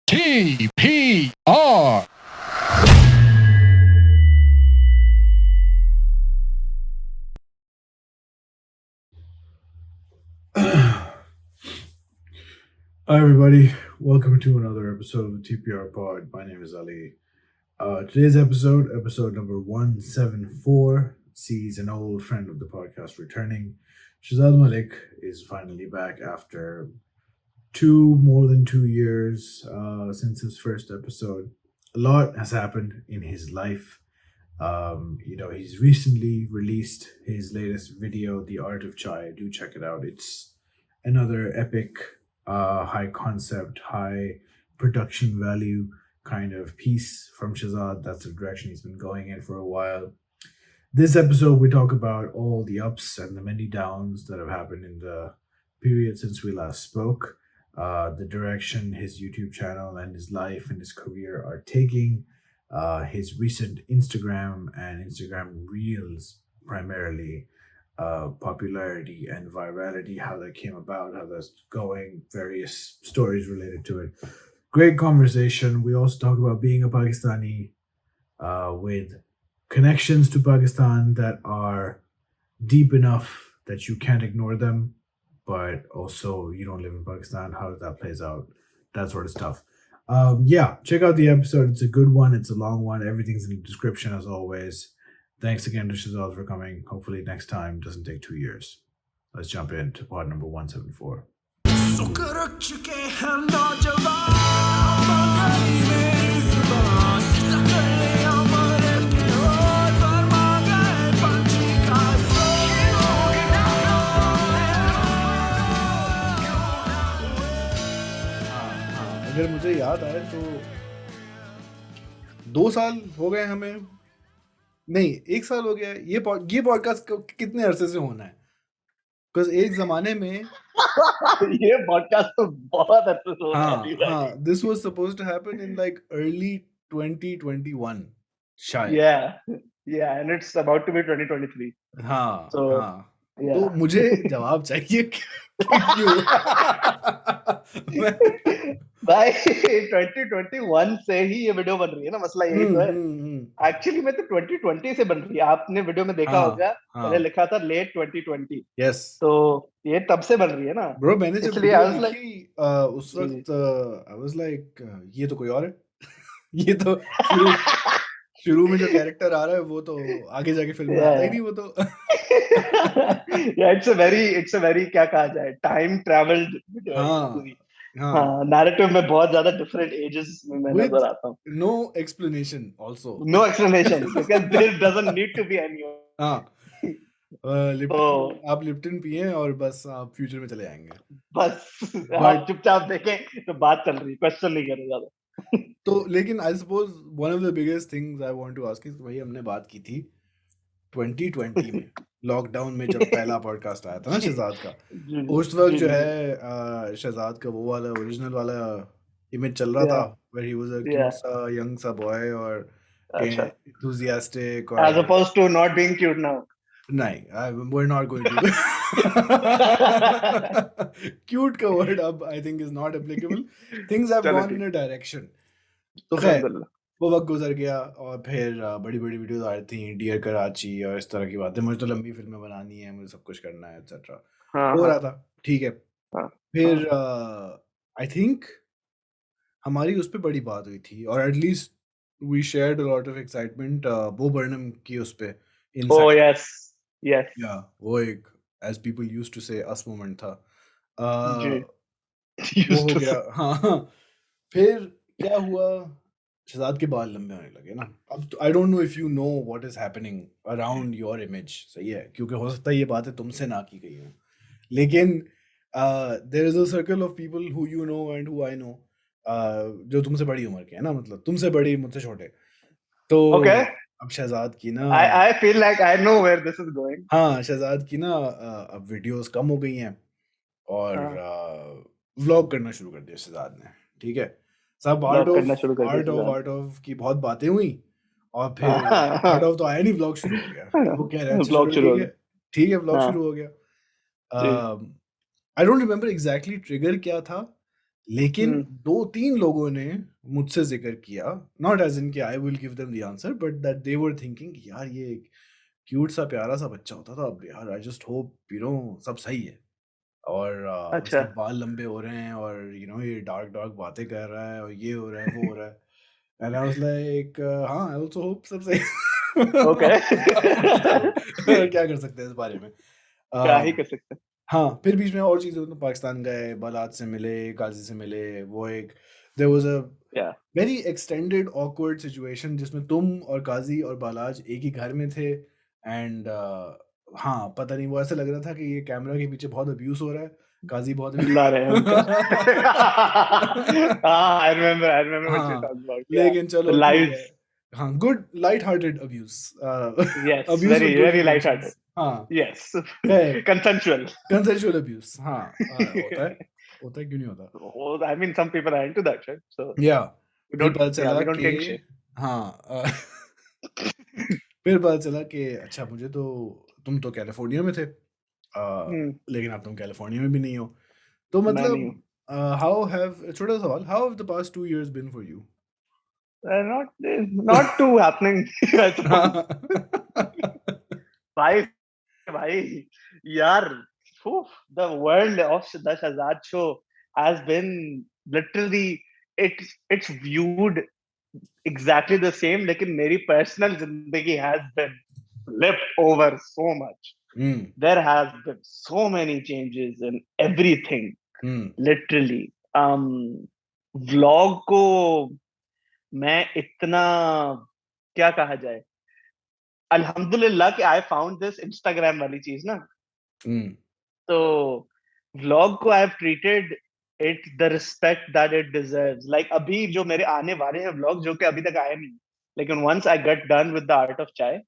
TPR. Hi everybody, welcome to another episode of the TPR Pod. My name is Ali. Today's episode number 174, sees an old friend of the podcast returning. Shehzad Malik is finally back after more than 2 years since his first episode. A lot has happened in his life. He's recently released his latest video, The Art of Chai. Do check it out. It's another epic, high concept, high production value kind of piece from Shahzad. That's the direction he's been going in for a while. This episode, we talk about all the ups and the many downs that have happened in the period since we last spoke, the direction his YouTube channel and his life and his career are taking, his recent Instagram and Instagram Reels primarily, popularity and virality, how that came about, how that's going, various stories related to it. Great conversation. We also talk about being a Pakistani with connections to Pakistan that are deep enough that you can't ignore them, but also you don't live in Pakistan. How that plays out, that sort of stuff. Yeah, check out the episode. It's a good one. It's a long one. Everything's in the description as always. Thanks again to Shahzad for coming. Hopefully next time doesn't take 2 years. Let's jump into pod number 174. अगर मुझे याद आए तो 2 साल हो गए हमें, नहीं 1 साल हो गया है ये पॉडकास्ट कितने अरसे से होना है, बिकॉज एक जमाने में ये पॉडकास्ट तो बहुत अच्छे से होना है। हाँ, this was supposed to happen in like early 2021 शायद। Yeah, and it's about to be 2023. हाँ, So, हाँ। Yeah. तो मुझे जवाब चाहिए क्यों? भाई 2021 से ही ये वीडियो बन रही है ना, मसला यही तो है। एक्चुअली में तो 2020 से बन रही है। आपने वीडियो में देखा होगा, मैंने लिखा था लेट 2020। यस, तो ये तब से बन रही है ना ब्रो। मैंने जब इसलिए वीडियो देखी उस वक्त आई वाज लाइक ये तो कोई और है। ये तो शुरू में जो कैरेक्टर आ रहा है वो तो आगे जाके फिल्म में आता ही नहीं, वो तो इट्स अ वेरी क्या कहा जाए, टाइम ट्रैवल्ड हाँ, नैरेटिव में बहुत ज्यादा डिफरेंट एजेस में मैं नजर आता हूँ। No explanation also, no explanation because there doesn't need to be any. हाँ, आप लिप्टन पिए और बस आप फ्यूचर में चले जाएंगे, बस आप चुपचाप देखें तो बात चल रही, क्वेश्चन नहीं करें ज्यादा। तो लेकिन I suppose one of the biggest things I want to ask is, भाई हमने बात की थी 2020 में लॉकडाउन में जब पहला पॉडकास्ट आया था ना शहजाद का, उस वक्त जो है शहजाद का वो वाला ओरिजिनल वाला इमेज चल रहा था, where he was a cute सा young सा boy और enthusiastic, और as opposed to not being cute now. नहीं, we're not going to cute का word अब I think is not applicable. Things have gone in a direction. तो खैर वो वक्त गुजर गया और फिर बड़ी बड़ी वीडियोस आ रही थी, डियर कराची और इस तरह की बातें। मुझे तो लंबी फिल्में बनानी है, मुझे सब कुछ करना है एटसेट्रा, हो रहा था, ठीक है। फिर आई थिंक हमारी उस पर बड़ी बात हुई थी, और at least we shared a lot of excitement वो बर्नम की उस पे। ओह यस यस, या वो एक एज पीपल यूज्ड टू से अस मोमेंट था, वो हो गया। हाँ, फिर क्या हुआ, शहजाद के बाल लंबे होने लगे ना। अब I don't know if you know what is happening around your image, सही है, क्योंकि हो सकता है ये बातें तुमसे ना की गई हो, लेकिन there is a circle of people who you know and who I know, जो तुमसे बड़ी उम्र के हैं ना, मतलब तुमसे बड़ी मुझसे छोटे। तो अब शहजाद की ना I feel like I know where this is going. हाँ, शहजाद की ना अब वीडियोस कम हो गई हैं और व्लॉग करना शुरू कर दिया शहजाद ने, ठीक है। सब आर्ट ऑफ की बहुत बातें हुई, और फिर आर्ट ऑफ तो आया नहीं, व्लॉग शुरू हो गया। वो कह रहे हैं व्लॉग शुरू हो गया, ठीक है, व्लॉग शुरू हो गया। I don't remember exactly trigger क्या था, लेकिन 2-3 लोगों ने मुझसे जिक्र किया, नॉट एज इन कि I will give them the answer, but that they were thinking यार ये क्यूट सा प्यारा सा बच्चा होता था, अब यार आई जस्ट होप सब सही है, और अच्छा। उसके बाल लंबे हो रहे हैं, और ये डार्क डार्क बातें कर रहा है, और ये हो रहा है, वो हो रहा है, एंड आई वाज लाइक हाँ, आई आल्सो होप सब सही। ओके। क्या कर सकते हैं इस बारे में। क्या ही कर सकते हैं। हाँ, फिर बीच में और चीज़ें, तो पाकिस्तान गए, बालात से मिले, गाज़ी से मिले, वो एक देयर वाज़ अ या वेरी एक्सटेंडेड ऑकवर्ड सिचुएशन जिसमें तुम और काज़ी और बालाज एक ही घर में थे, एंड हाँ, पता नहीं, वो ऐसा लग रहा था कि ये कैमरा के पीछे बहुत अब्यूज़ हो रहा है, काज़ी बहुत चिल्ला रहे हैं उनका। आई रिमेंबर व्हाट यू हाँ, टॉक्ड अबाउट, या लेकिन द चलो ठीक है। लाइव्स। हाँ, good light hearted abuse, yes, abuse very with good very light hearted. Intentions. हाँ, यस। खैर, कंसेंसुअल। कंसेंशुअल अब्यूज़, हाँ, होता है, क्यों नहीं होता? I mean, some people are into that, right? So या we फिर don't, पता yeah, चला we don't कि kink shame. हाँ, फिर पता चला कि अच्छा, तुम तो कैलिफोर्निया में थे, लेकिन अब तुम कैलिफोर्निया में भी नहीं हो, तो मैं नहीं हूँ। मतलब छोटा सवाल, how have the past 2 years been for you? Not too happening, I suppose. भाई भाई यार, the world of the Shahzad show has been literally, it's viewed exactly the same, लेकिन मेरी personal जिंदगी has been flipped over so much. There has been so many changes in everything, literally. Vlog को मैं इतना, क्या कहा जाए, अल्हम्दुलिल्लाह कि आई फाउंड दिस इंस्टाग्राम वाली चीज ना, तो व्लॉग को I have treated it the respect that it deserves. Like अभी जो मेरे आने वाले हैं व्लॉग, जो कि अभी तक आए नहीं, लेकिन once I get done with the art of chai,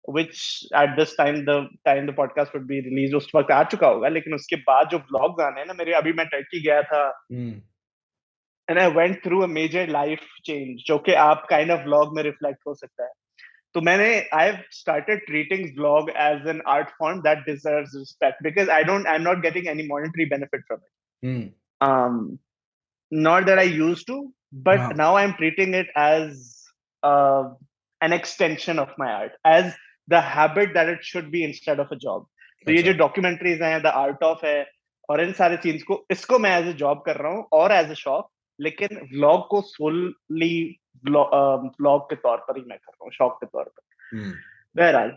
which at this time the podcast would be released, उस वक्त आ चुका होगा, लेकिन उसके बाद जो व्लॉग्स आने हैं ना मेरे, अभी मैं टर्की गया था, and I went through a major life change जो कि आप kind of vlog में reflect हो सकता है। तो मैंने I've started treating vlog as an art form that deserves respect, because I'm not getting any monetary benefit from it. Not that I used to, but now I'm treating it as uh, an extension of my art, as the habit that it should be instead of a job. तो ये जो documentaries हैं, the art of है, और इन सारे चीज को, इसको मैं एज ए जॉब कर रहा हूँ और एज ए शौक, लेकिन व्लॉग को सोली व्लॉग के तौर पर ही मैं कर रहा हूँ, शौक के तौर पर। बहरहाल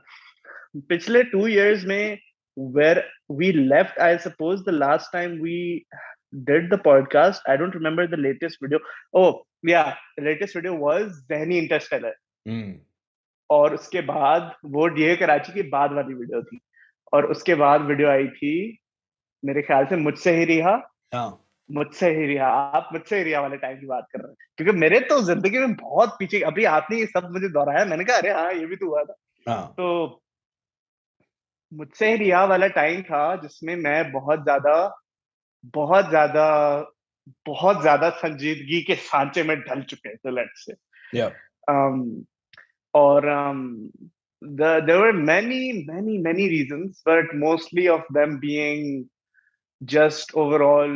पिछले 2 years में, where we left, I suppose the last time we did the podcast, I don't remember the latest video. Oh yeah, the latest video was Zehni Interstellar. और उसके बाद वो डीए कराची की बाद वाली वीडियो थी, और उसके बाद वीडियो आई थी मेरे ख्याल से मुझसे ही रिहा। मुझसे ही रिहा, आप मुझसे ही रिहा वाले टाइम की बात कर रहे हैं, क्योंकि मेरे तो जिंदगी में बहुत पीछे, अभी आपने ये सब मुझे दोहराया, मैंने कहा अरे हाँ ये भी तो हुआ था। तो मुझसे ही रिहा वाला टाइम था जिसमें मैं बहुत ज्यादा बहुत ज्यादा बहुत ज्यादा संजीदगी के सांचे में ढल चुके थे, लेट्स से। और there were many reasons, but mostly of them being just overall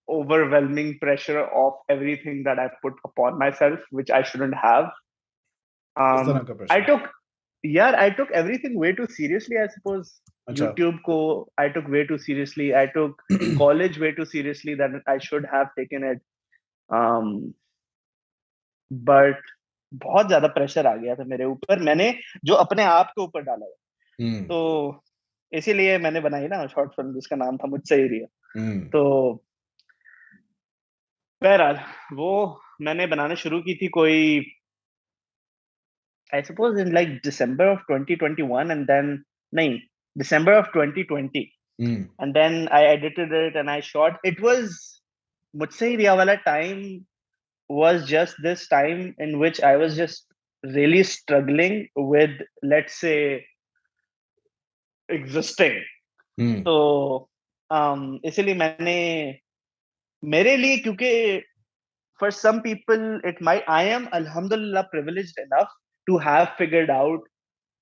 overwhelming pressure of everything that I put upon myself, which I shouldn't have. I took everything way too seriously, I suppose. YouTube ko I took way too seriously. I took college way too seriously than I should have taken it. But बहुत ज्यादा pressure आ गया था मेरे ऊपर, मैंने जो अपने आप के ऊपर डाला है। तो इसीलिए मैंने बनाई ना शॉर्ट फिल्म जिसका नाम था मुझसे ही रिहा। तो बहरहाल वो मैंने बनाना शुरू की थी कोई, I suppose in like December of 2021, and then nahin, December of 2020, and then I edited it and I shot. It was मुझसे ही रिहा वाला time was just this time in which I was just really struggling with, let's say, existing. तो इसीलिए मैंने, मेरे लिए, क्योंकि for some people it might, I am alhamdulillah privileged enough to have figured out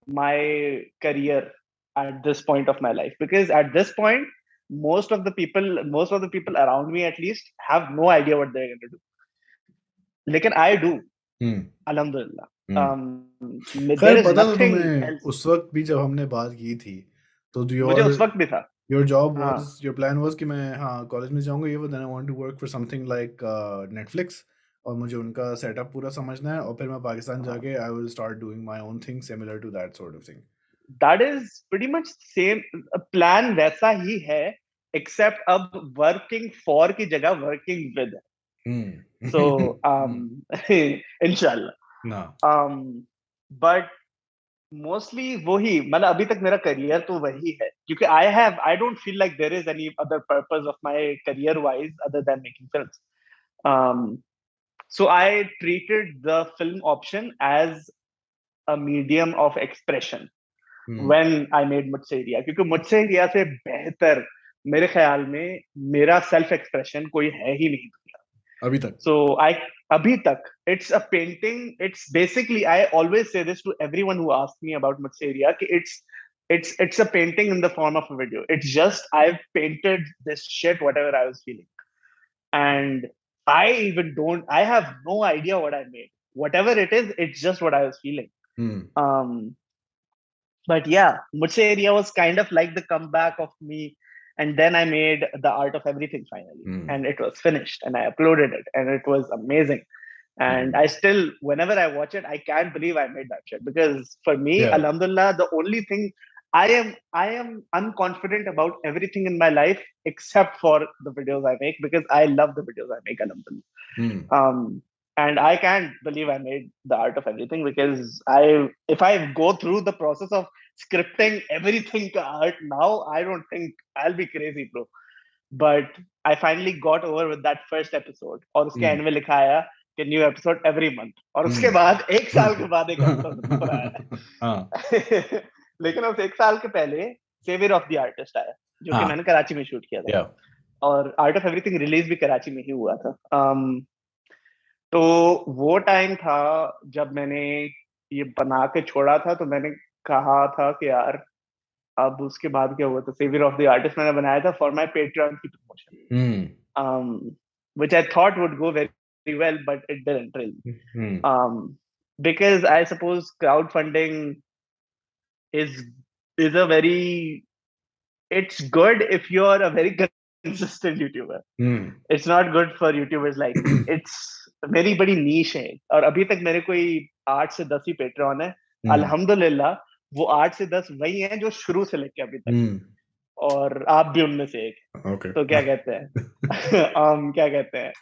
my career at this point of my life, because at this point most of the people around me at least have no idea what they're going to do. लेकिन I do, alhamdulillah. There खैर is पता तो nothing तुम्हें else. उस वक्त भी जब हमने बात की थी तो मुझे उस वक्त भी था. your job हाँ. was your plan was कि मैं हाँ कॉलेज में जाऊंगा ये then I want to work for something like Netflix और मुझे उनका सेटअप पूरा समझना है और फिर मैं पाकिस्तान जाके I will start doing my own thing similar to that sort of thing. That is pretty much same plan वैसा ही है, except अब working for की जगह working with. So inshallah. No. But mostly वही मतलब अभी तक मेरा career तो वही है क्योंकि I don't feel like there is any other purpose of my career wise other than making films. So I treated the film option as a medium of expression when I made मुझसे रिया, क्योंकि मुझसे रिया से बेहतर मेरे ख्याल में मेरा self expression कोई है ही नहीं अभी तक. So अभी तक it's a painting. It's basically, I always say this to everyone who asks me about मुझसे रिया कि it's a painting in the form of a video. It's just I've painted this shit whatever I was feeling, and I have no idea what I made. Whatever it is, it's just what I was feeling. But yeah, Mujhse Area was kind of like the comeback of me. And then I made The Art of Everything finally. And it was finished. And I uploaded it. And it was amazing. And I still, whenever I watch it, I can't believe I made that shit. Because for me, alhamdulillah, the only thing I am unconfident about everything in my life except for the videos I make, because I love the videos I make, alhamdulillah. And I can't believe I made The Art of Everything, because if I go through the process of scripting everything art now, I don't think I'll be crazy, bro. But I finally got over with that first episode. और उसके end में लिखा आया कि new episode every month. और उसके बाद एक साल के बाद एक episode ऊपर आया. लेकिन उस एक साल के पहले Savior of the Artist आया, जो कि मैंने कराची में शूट किया था. और Art of Everything रिलीज भी कराची में ही हुआ था. तो वो टाइम था जब मैंने ये बना के छोड़ा था, तो मैंने कहा था कि यार अब उसके बाद क्या हुआ. तो सेवियर ऑफ द आर्टिस्ट मैंने बनाया था फॉर माय पेट्रियन की promotion, which I thought would go very well, but it didn't really, because I suppose crowdfunding is a very, it's good if you're a very consistent YouTuber. It's not good for YouTubers like me. It's very बड़ी नीश है. और अभी तक मेरे कोई 8 से 10 ही patron है. अल्हम्दुलिल्लाह वो 8 से 10 वही हैं जो शुरू से लेके अभी तक, और आप भी उनमें से एक. तो क्या कहते हैं क्या कहते हैं,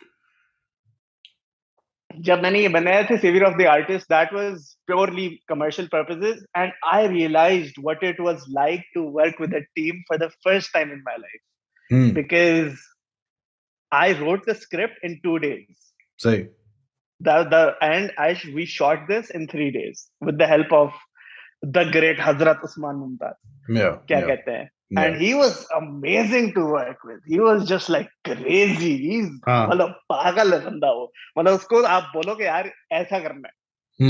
जब मैंने ये बनाया था saviour of the artist, that was purely commercial purposes, and I realised what it was like to work with a team for the first time in my life, because I wrote the script in 2 days. Say. We shot this in 3 days with the help of the great Hazrat Usman Mumtaz. क्या कहते हैं? And he was amazing to work with. He was just like crazy. He's मतलब पागल है बंदा वो. मतलब उसको आप बोलो कि यार ऐसा करना है,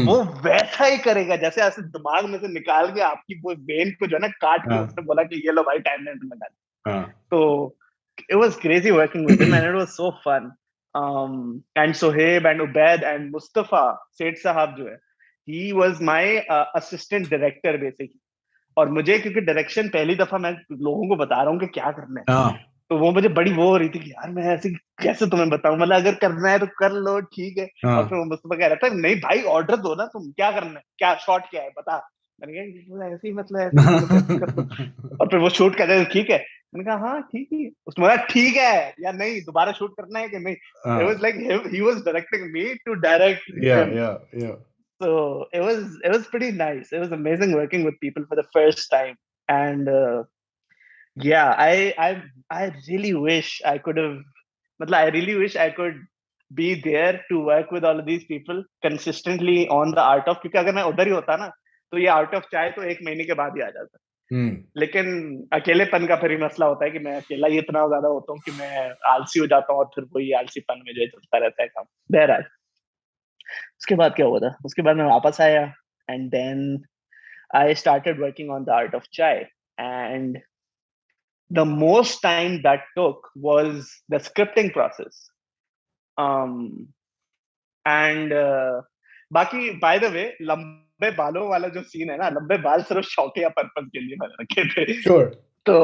वो वैसा ही करेगा जैसे ऐसे दिमाग में से निकाल के आपकी वो वेन को जो है ना काट के उसने बोला कि ये लो भाई टाइमलाइन में डाल. तो it was crazy working with him, and it was so fun. And Sohaib and Ubaid and Mustafa Seth Sahab जो है, he was my assistant director basically. और मुझे क्योंकि डायरेक्शन पहली दफा मैं लोगों को बता रहा हूँ कि क्या करना है, तो वो मुझे बड़ी वो हो रही थी कि यार मैं ऐसे कैसे तुम्हें बताऊं, मतलब अगर करना है तो कर लो ठीक है. और फिर वो मुस्तफा कह रहा था नहीं भाई ऑर्डर दो ना, तुम क्या करना है, क्या शॉट क्या है बता. मैंने कहा ऐसे ही मतलब ऐसे कर दो. और फिर वो शूट कर रहे थे, ठीक है. मैंने कहा हाँ ठीक है. उसने बोला ठीक है या नहीं दोबारा शूट करना है कि नहीं. It was like he was directing me to direct him. So it was pretty nice. It was amazing working with people for the first time. And yeah, I really wish I could have, मतलब I really wish I could be there to work with all of these people consistently on the art of, क्योंकि अगर मैं उधर ही होता ना तो ये art of चाय तो 1 महीने के बाद ही आ जाता. लेकिन अकेलेपन का फिर ही मसला होता है कि मैं अकेला ही इतना ज्यादा होता हूँ कि मैं आलसी हो जाता हूँ, और फिर वही आलसीपन में जो चलता रहता है काम. बहरहाल उसके बाद क्या हुआ था, उसके बाद मैं वापस आया, and then I started working on the art of chai. And the most time that took was the scripting process. And बाकी by the way, लंबे बालों वाला जो सीन है ना, लंबे बाल सिर्फ शौकिया पर्पस के लिए मैंने रखे थे. Sure. तो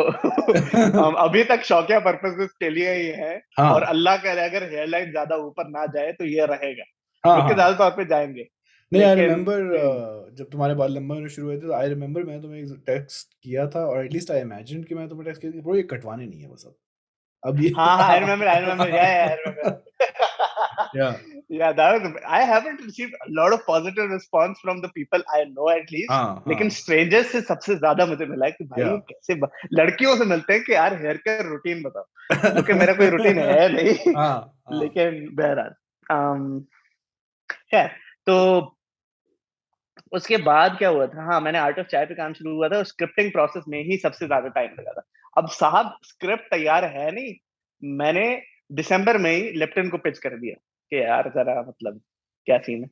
अभी तक शौकिया पर्पसेस के लिए ही है. हाँ. और अल्लाह करे अगर हेयर लाइन ज्यादा ऊपर ना जाए तो ये रहेगा. हाँ, क्योंकि ज्यादा तौर पे जाएंगे. नहीं, आई लेकिन रिमेम्बर जब तुम्हारे बाल लंबे होने शुरू हुए थे, तो आई रिमेम्बर मैंने तुम्हें एक टेक्स्ट किया था, और एटलीस्ट आई इमेजिन कि मैं तुम्हें टेक्स्ट किया था, ब्रो ये कटवाने नहीं है बस अब ये. हाँ, I remember, yeah, I remember. Yeah. Yeah, that was, I haven't received a lot of positive response from the people I know at least. हाँ, लेकिन हाँ. strangers से सबसे ज्यादा मुझे मिला है कि भाई Yeah. ये कैसे लड़कियों से मिलते हैं कि यार हेयर केयर रूटीन बताओ. जो कि मेरा कोई रूटीन है नहीं. हाँ, लेकिन बहरहाल है. तो उसके बाद क्या हुआ था, हाँ मैंने आर्ट ऑफ चाय पे काम शुरू हुआ था, और स्क्रिप्टिंग प्रोसेस में ही सबसे ज्यादा टाइम लगा था. अब साहब स्क्रिप्ट तैयार है नहीं, मैंने दिसंबर में ही लिप्टन को पिच कर दिया कि यार जरा मतलब क्या सीन है.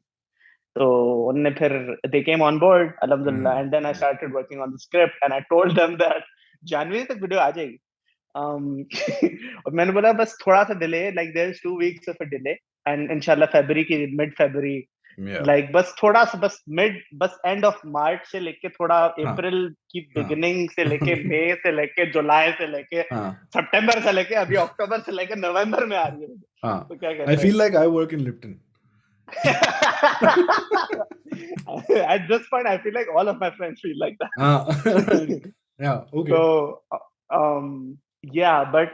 तो उन्होंने फिर दे केम ऑन बोर्ड अल्हम्दुलिल्लाह, and then I started working on the script and I told them that जनवरी तक वीडियो आ जाएगी. और मैंने बोला बस थोड़ा सा delay, like there is 2 weeks of a delay, and इंशाल्लाह फरवरी की मिड फरवरी, लाइक बस थोड़ा सा, बस एंड ऑफ मार्च से लेके थोड़ा अप्रैल की बिगिनिंग से लेके मई से लेके जुलाई से लेके सितंबर से लेके अभी अक्टूबर से लेके नवंबर में आ रही है. तो क्या कहते हैं, I feel like I work in Lipton. At this point I feel like all of my friends feel like that. Yeah, okay. So yeah, but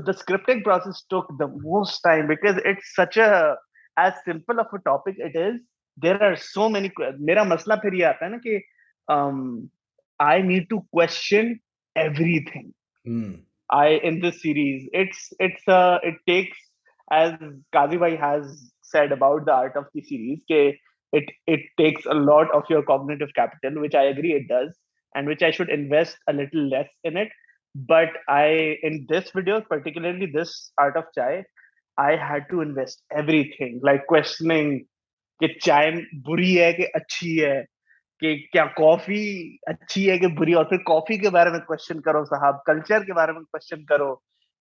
the scripting process took the most time because it's such a, as simple of a topic it is, there are so many. मेरा मसला फिर ये आता है ना कि I need to question everything. In this series, it takes, as Kazi Bhai has said about the art of the series, it takes a lot of your cognitive capital, which I agree it does, and which I should invest a little less in it. But in this video, particularly this art of chai, I had to invest everything, like questioning कि चाय बुरी है कि अच्छी है, कि क्या coffee अच्छी है कि बुरी, और फिर कॉफी के बारे में क्वेश्चन करो साहब, कल्चर के बारे में क्वेश्चन करो,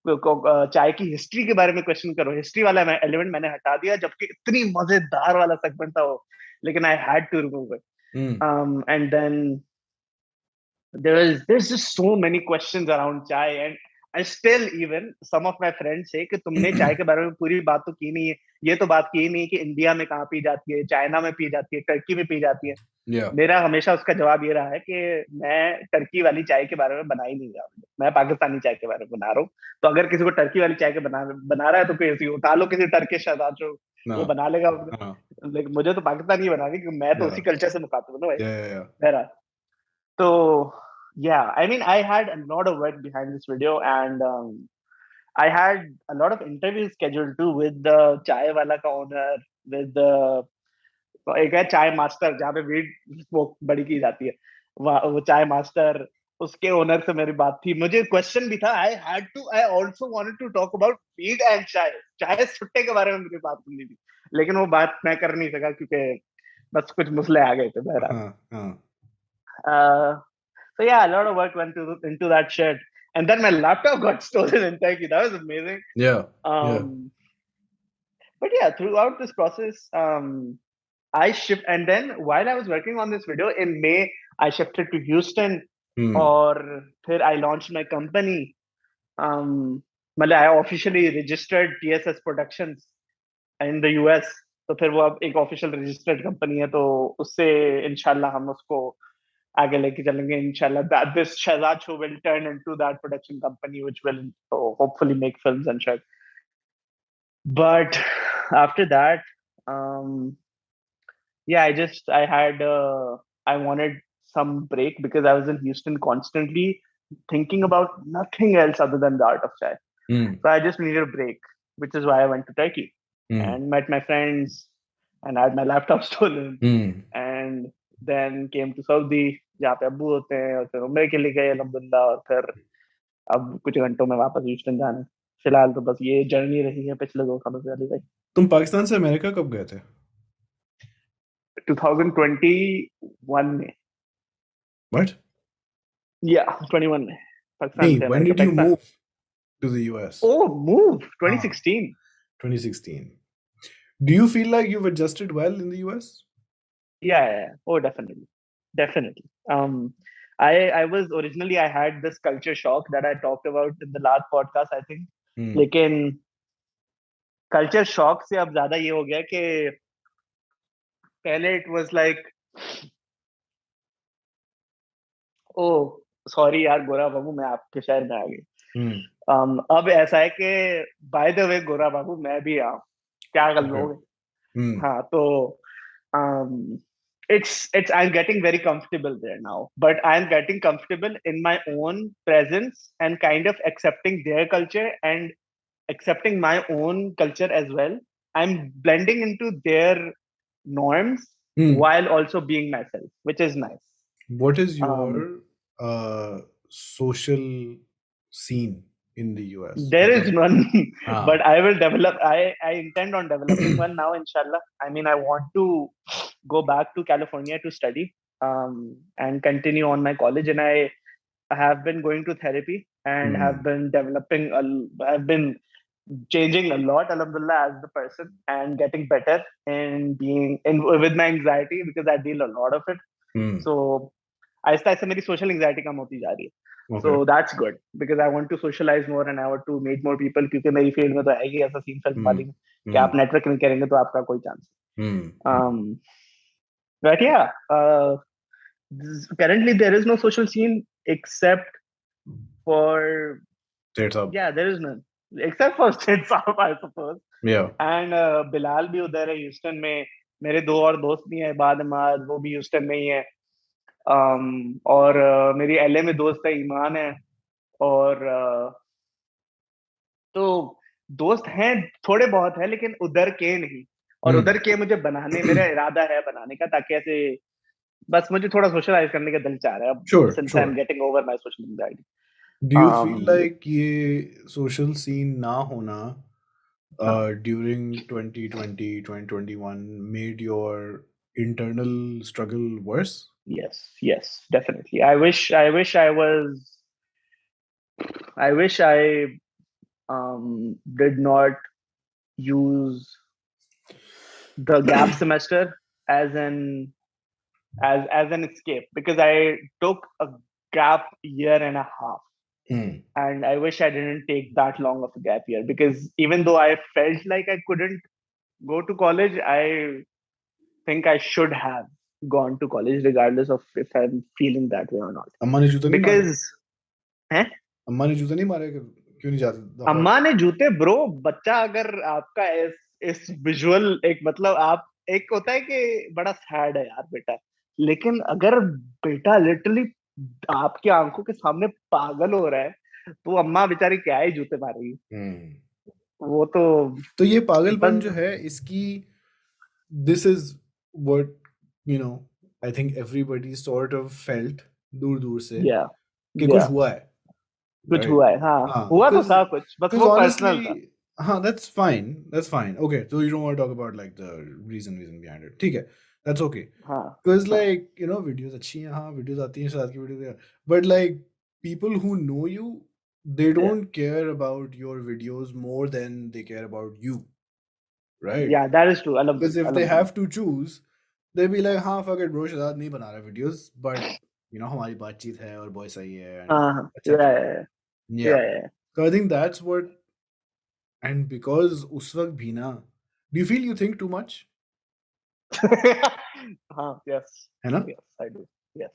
चाय की हिस्ट्री के बारे में क्वेश्चन करो. हिस्ट्री वाला एलिमेंट मैंने हटा दिया, जबकि इतनी मजेदार वाला सेगमेंट था वो, लेकिन I had to remove it. And then there's just so many questions around chai, and I still, even some of my friends say कि तुमने चाय के बारे में पूरी बात तो की नहीं है, ये तो बात की नहीं है कि इंडिया में कहाँ पी जाती है, चाइना में पी जाती है, टर्की में पी जाती है. मेरा हमेशा उसका जवाब ये रहा है कि मैं टर्की वाली चाय के बारे में बना ही नहीं रहा, मैं पाकिस्तानी चाय के बारे में बना रहा हूँ. तो अगर किसी को टर्की वाली चाय के बना रहा है तो फिर उठा लो किसी टर्की शहजाद जो वो बना लेगा. लेकिन मुझे तो पाकिस्तानी बनानी, क्योंकि मैं तो उसी कल्चर से मुखातिब हूँ ना भाई. So yeah, I mean, I had a lot of work behind this video, and I had a lot of interviews scheduled too with the chai wala ka owner, with the एक है चाय master जहाँ पे weed smoke बड़ी की जाती है, वो चाय मास्टर, उसके ओनर से मेरी बात थी. मुझे क्वेश्चन भी था, I also wanted to talk about weed and चाय सुट्टे के बारे में मुझे बात करनी थी, लेकिन वो बात मैं कर नहीं सका क्योंकि बस कुछ मसले आ गए थे बहरहाल. So yeah, a lot of work went into that shit, and then my laptop got stolen in Turkey. That was amazing. But yeah, throughout this process, I shift, and then while I was working on this video in May, I shifted to Houston, or फिर I launched my company. मतलब I officially registered TSS Productions in the US. तो फिर वो अब एक official registered company है, तो उससे इंशाल्लाह हम उसको आगे लेके चलेंगे इंशाल्लाह. That this Shehzad show will turn into that production company, which will hopefully make films and shit. But after that, yeah, I wanted some break because I was in Houston constantly thinking about nothing else other than the art of chai. So I just needed a break, which is why I went to Turkey and met my friends and had my laptop stolen, and then came to Saudi, जहाँ पे अब्बू होते हैं, और फिर उम्रे के लिए गए अल्हम्दुलिल्लाह, और फिर अब कुछ घंटों में वापस ह्यूस्टन जाना. फिलहाल तो बस ये जर्नी रही है पिछले 2 सालों से. अली भाई, तुम पाकिस्तान से अमेरिका कब गए थे? 2021 में. What? Yeah, 21 में. Pakistan when did you move to the US? Move 2016. 2016. Do you feel like you've adjusted well in the US? Yeah. Oh, definitely. I was originally, I had this culture shock that I talked about in the last podcast, I think. लेकिन culture shock से अब ज़्यादा ये हो गया कि पहले it was like, oh sorry यार गोरा बाबू मैं आपके शहर में आ गई. अब ऐसा है कि by the way गोरा बाबू मैं भी यहाँ क्या कर लोगे. हाँ तो it's I'm getting very comfortable there now, but I'm getting comfortable in my own presence and kind of accepting their culture and accepting my own culture as well. I'm blending into their norms while also being myself, which is nice. What is your social scene in the US? There is none, but I will develop. I intend on developing one now, inshallah. I mean, I want to go back to California to study and continue on my college. And I have been going to therapy and have been developing. I've been changing a lot, alhamdulillah, as the person and getting better in being with my anxiety because I deal a lot of it. So Aahista Aahista मेरी social anxiety कम होती जा रही है. So that's good because I want to socialize more and I want to meet more people क्योंकि मेरी field में तो है ही ऐसा सीन फिल्म वाली में कि आप नेटवर्क नहीं करेंगे तो आपका कोई चांस नहीं. But yeah, currently there is no social scene except for there is none except for State Saab, I suppose. And Bilal भी उधर है ह्यूस्टन में. मेरे दो और दोस्त भी हैं बाद अहमद वो भी ह्यूस्टन में ही है. और मेरी एलए में दोस्त है ईमान है और तो दोस्त हैं थोड़े बहुत है लेकिन उधर के नहीं और उधर के मुझे बनाने मेरा इरादा है बनाने का ताकि ऐसे बस मुझे थोड़ा सोशलाइज करने का दिल चाह रहा है अब since I'm getting over my social anxiety. Do you feel like ये social scene ना होना during 2020 2021 made your internal struggle worse? Yes, definitely. I wish I did not use the gap semester as an escape because I took a gap year and a half. And I wish I didn't take that long of a gap year because even though I felt like I couldn't go to college, I think I should have gone to college regardless of if I'm feeling that way or not. Because अम्मा ने जूते नहीं मारे क्यों नहीं जाते? अम्मा ने जूते ब्रो बच्चा अगर आपका इस विजुअल एक मतलब आप एक होता है कि बड़ा सैड है यार बेटा लेकिन अगर बेटा लिटरली आपकी आंखों के सामने पागल हो रहा है तो अम्मा बेचारी क्या ही जूते मारेगी. वो तो ये पागलपन जो है इसकी this is what you know I think everybody sort of felt दूर से कि कुछ हुआ है कुछ हुआ है. हाँ हुआ तो था कुछ बस वो पर्सनल था. हाँ that's fine okay so you don't want to talk about like the reason behind it ठीक है that's okay because like you know videos अच्छी हैं हाँ videos आती हैं शायद की videos but like people who know you they don't care about your videos more than they care about you right yeah that is true because if they have to choose they'll be like हाँ fuck it bro शायद नहीं बना रहा videos but you know हमारी बातचीत है और boy सही है yeah so I think that's what and because उस वक्त भी ना do you feel you think too much yes है ना yes I do yes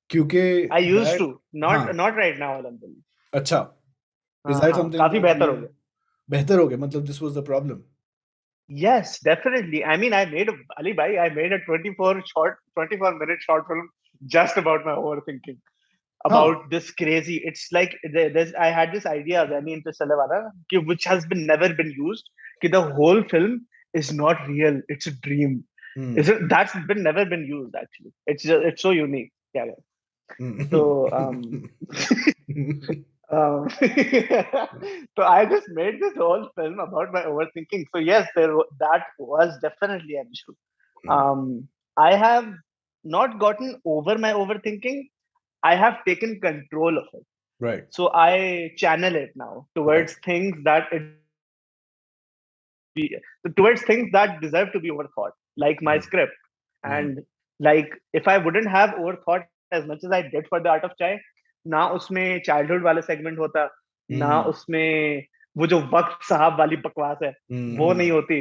क्योंकि I used to not right now alhamdulillah अच्छा is that something काफी बेहतर हो गया मतलब this was the problem yes definitely I mean I made a 24-minute short film just about my overthinking about this crazy it's like I had this idea Zani Interstellar wala which has never been used कि the whole film is not real it's a dream that's never been used actually it's so unique so so I just made this whole film about my overthinking so yes that was definitely an issue I have not gotten over my overthinking I have taken control of it. Right. So I channel it now towards things that towards things that deserve to be overthought, like my script. And like if I wouldn't have overthought as much as I did for the art of chai, ना उसमें childhood वाला segment होता, ना उसमें वो जो वक्त साहब वाली बकवास है वो नहीं होती.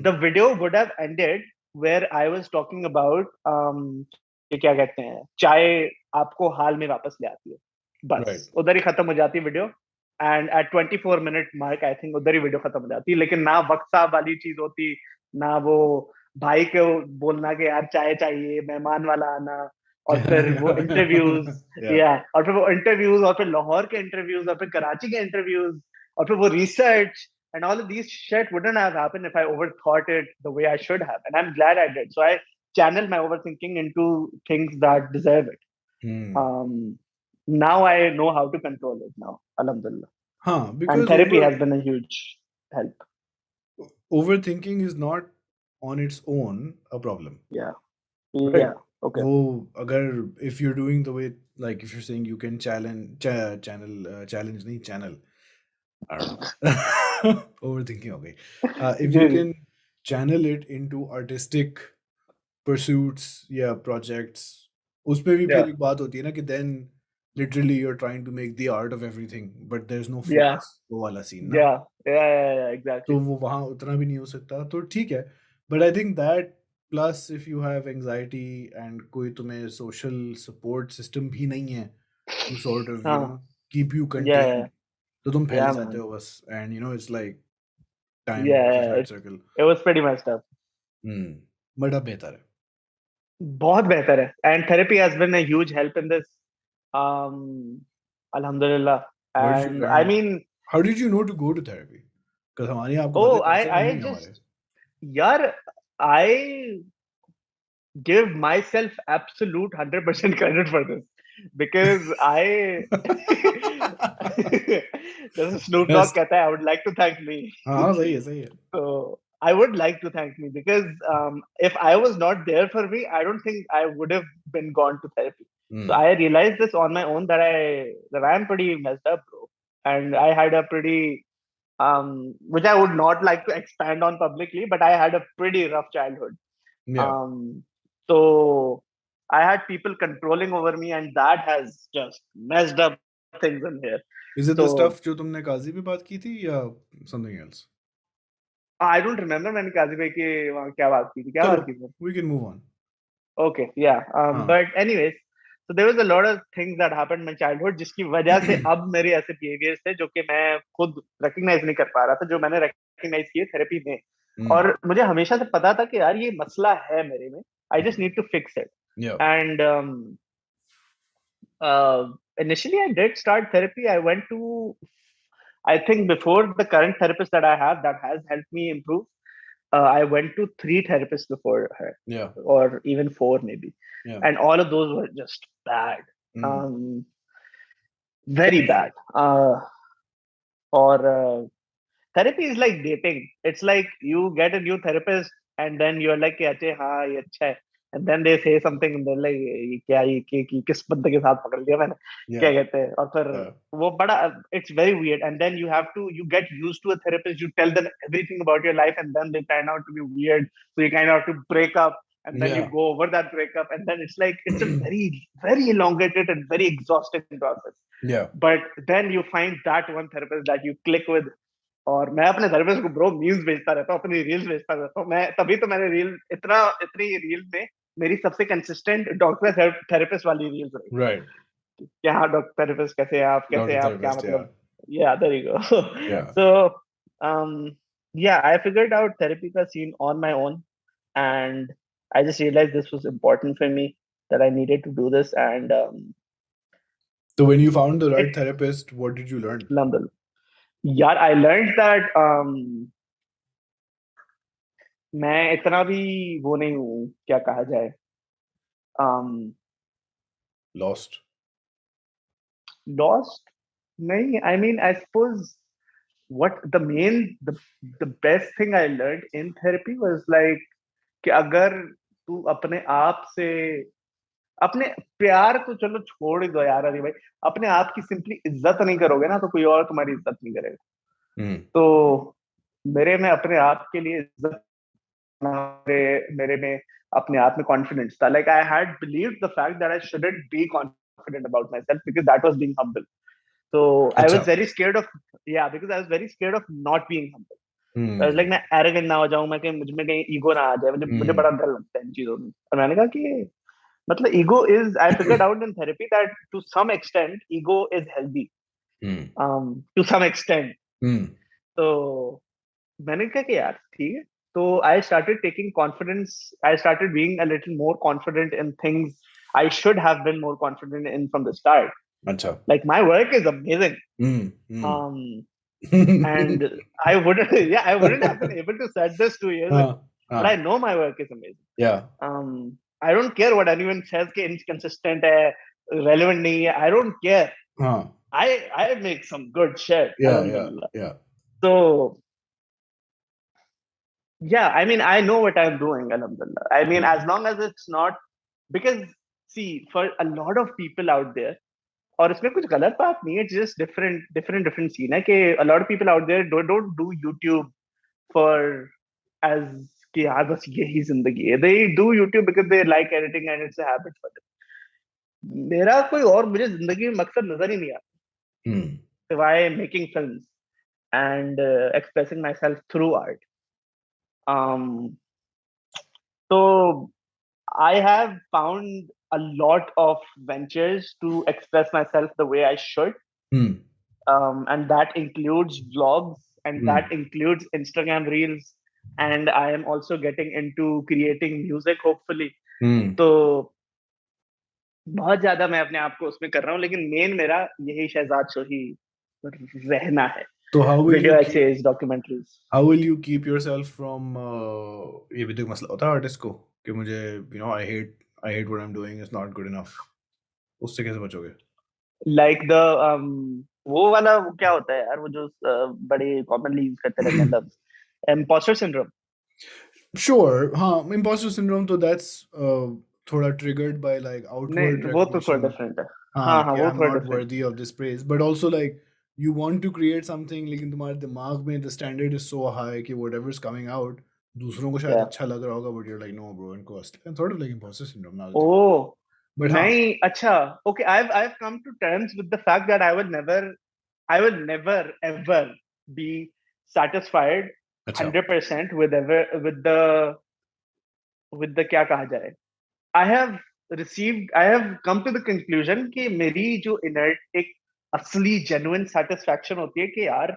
The video would have ended where I was talking about कि क्या कहते हैं चाय आपको हाल में वापस ले आती है, बस उधर ही खत्म हो जाती video. And at 24 minute mark I think उधर ही वीडियो खत्म हो जाती. लेकिन ना वक्त साहब वाली चीज होती, ना वो भाई को बोलना कि यार चाय चाहिए, मेहमान वाला आना, और फिर वो इंटरव्यूज और फिर वो इंटरव्यूज और फिर लाहौर के इंटरव्यूज और फिर कराची के इंटरव्यूज और फिर वो research and all of these shit wouldn't have happened if I overthought it the way I should have, and I'm glad I did. So I channel my overthinking into things that deserve it. Now I know how to control it now, alhamdulillah. Because and therapy has been a huge help. Overthinking is not on its own a problem. Right? Yeah. Okay. वो अगर if you're doing the way, like if you're saying you can challenge नहीं channel, I don't know. Overthinking हो गई. If you can channel it into artistic pursuits या projects, उसमें भी फिर एक बात होती है ना कि then literally you're trying to make the art of everything but there's no focus. वो वाला scene ना. Yeah, exactly. तो वो वहाँ उतना भी नहीं हो सकता, तो ठीक है. But I think that plus if you have anxiety and कोई तुम्हें social support system भी नहीं है to sort of keep you contained, तो तुम फैल जाते हो बस, and it's like time vicious circle. It was pretty messed up. But अब बेहतर है, बहुत बेहतर है. And therapy has been a huge help in this. Alhamdulillah. And I mean, how did you know to go to therapy? Because हमारी आपको I just यार I give myself absolute 100% credit for this because I there's a Snoop Dogg कहता है I would like to thank me. हाँ सही है. So I would like to thank me because if I was not there for me, I don't think I would have been gone to therapy. So I realized this on my own that I am pretty messed up, bro, and I had a pretty which I would not like to expand on publicly, but I had a pretty rough childhood. So I had people controlling over me, and that has just messed up things in here. Is it the stuff जो तुमने काजी पे बात की थी या something else? I don't remember मैंने काजी भाई के वहाँ क्या बात की थी. क्या बात की थी? We can move on. Okay, yeah. But anyways, so there was a lot of things that happened in my childhood जिसकी वजह से अब मेरे ऐसे behaviors थे जो कि मैं खुद recognize नहीं कर पा रहा था, जो मैंने recognize किए therapy में. और मुझे हमेशा से पता था कि यार ये मसला है मेरे में. I just need to fix it. And initially I did start therapy. I went to, I think before the current therapist that I have that has helped me improve, I went to 3 therapists before her. Or even 4 maybe. And all of those were just bad. Very bad. Or therapy is like dating. It's like you get a new therapist and then you're like, "Ache, हाँ ये अच्छा है." And then they say something and they're like, "ये क्या ये किस बंदे के साथ पकड़ लिया मैंने?" क्या कहते हैं? और फिर वो बड़ा, it's very weird. And then you get used to a therapist. You tell them everything about your life, and then they turn out to be weird. So you kind of have to break up, and then you go over that breakup, and then it's like it's a very, very elongated and very exhausting process. But then you find that one therapist that you click with. और मैं अपने therapist को bro memes भेजता रहता हूँ, अपनी reels भेजता रहता हूँ. मैं तभी तो मैंने इतनी रील में मेरी सबसे कंसिस्टेंट डॉक्टर थेरेपिस्ट वाली रील्स रही. Right. क्या हाँ डॉक्टर थेरेपिस्ट कैसे हैं आप, कैसे हैं आप, क्या मतलब. Yeah, there you go. So I figured out therapy का scene on my own, and I just realized this was important for me, that I needed to do this. And so when you found the right therapist, what did you learn? Alhamdulillah. यार I learned that मैं इतना भी वो नहीं हूँ, क्या कहा जाए, lost नहीं. I mean, I suppose what the best thing I learned in therapy was like कि अगर तू अपने आप से अपने प्यार तो चलो छोड़ ही दो यार अली भाई, अपने आप की सिंपली इज्जत नहीं करोगे ना तो कोई और तुम्हारी इज्जत नहीं करेगा। तो मेरे में अपने आप के लिए इज्जत, मेरे में अपने आप में कॉन्फिडेंस था। Like I had believed the fact that I shouldn't be confident about my self because that was being humble. So I was very scared of, yeah, because I was very scared of not being humble. So I was like मैं arrogant ना हो जाऊं, मैं कहीं मुझ में कहीं ego ना आ जाए, मुझे बड़ा डर लगता है इन चीजों में। और मैंने कहा कि मतलब ego is, I figured out in therapy that to some extent ego is healthy, to some extent. तो मैंने कहा कि यार ठीक है, तो I started taking confidence, I started being a little more confident in things I should have been more confident in from the start. अच्छा, like my work is amazing. Um, and I wouldn't, yeah, I wouldn't have been able to set this 2 years ago, but I know my work is amazing. Yeah. I don't care what anyone says कि inconsistent है, relevant नहीं है, I don't care. I make some good shit. Yeah. So yeah, I mean I know what I'm doing, alhamdulillah. I mean as long as it's not, because see, for a lot of people out there, और इसमें कुछ गलत बात नहीं है, just different scene है कि a lot of people out there don't do YouTube for as कि यार बस यही जिंदगी है, they do YouTube because they like editing and it's a habit for them। मेरा कोई और मुझे जिंदगी में मकसद नजर ही नहीं आता सिवाय making films and expressing myself through art। so I have found a lot of ventures to express myself the way I should. And that includes vlogs, and that includes Instagram Reels, and I am also getting into creating music, hopefully. तो बहुत ज्यादा मैं अपने आप को उसमें कर रहा हूँ, लेकिन मेन मेरा यही शहजाद शो ही रहना है। तो video essays, documentaries. How will you keep yourself from ये भी तो मसला होता है आर्टिस्ट को कि मुझे I hate what I'm doing, it's not good enough, उससे कैसे बचोगे? Like the वो वाला वो क्या होता है यार, वो जो बड़े कॉमनली यूज करते रहते हैं लफ्ज, imposter syndrome। Sure, हाँ, imposter syndrome तो that's थोड़ा triggered by like outward नहीं वो तो थोड़ा recognition, डिफरेंट है। हाँ, हाँ कि वो I'm थोड़ा not different. worthy of this praise, but also like you want to create something, लेकिन तुम्हारे दिमाग में the standard is so high कि whatever is coming out दूसरों को शायद अच्छा लग रहा होगा, but you're like no bro, इनको sort of like imposter syndrome now that I think about it. But नहीं अच्छा, okay, I've come to terms with the fact that I will never ever be satisfied 100% with the क्या कहा जाए, I have come to the conclusion कि मेरी जो inner एक असली genuine satisfaction होती है कि यार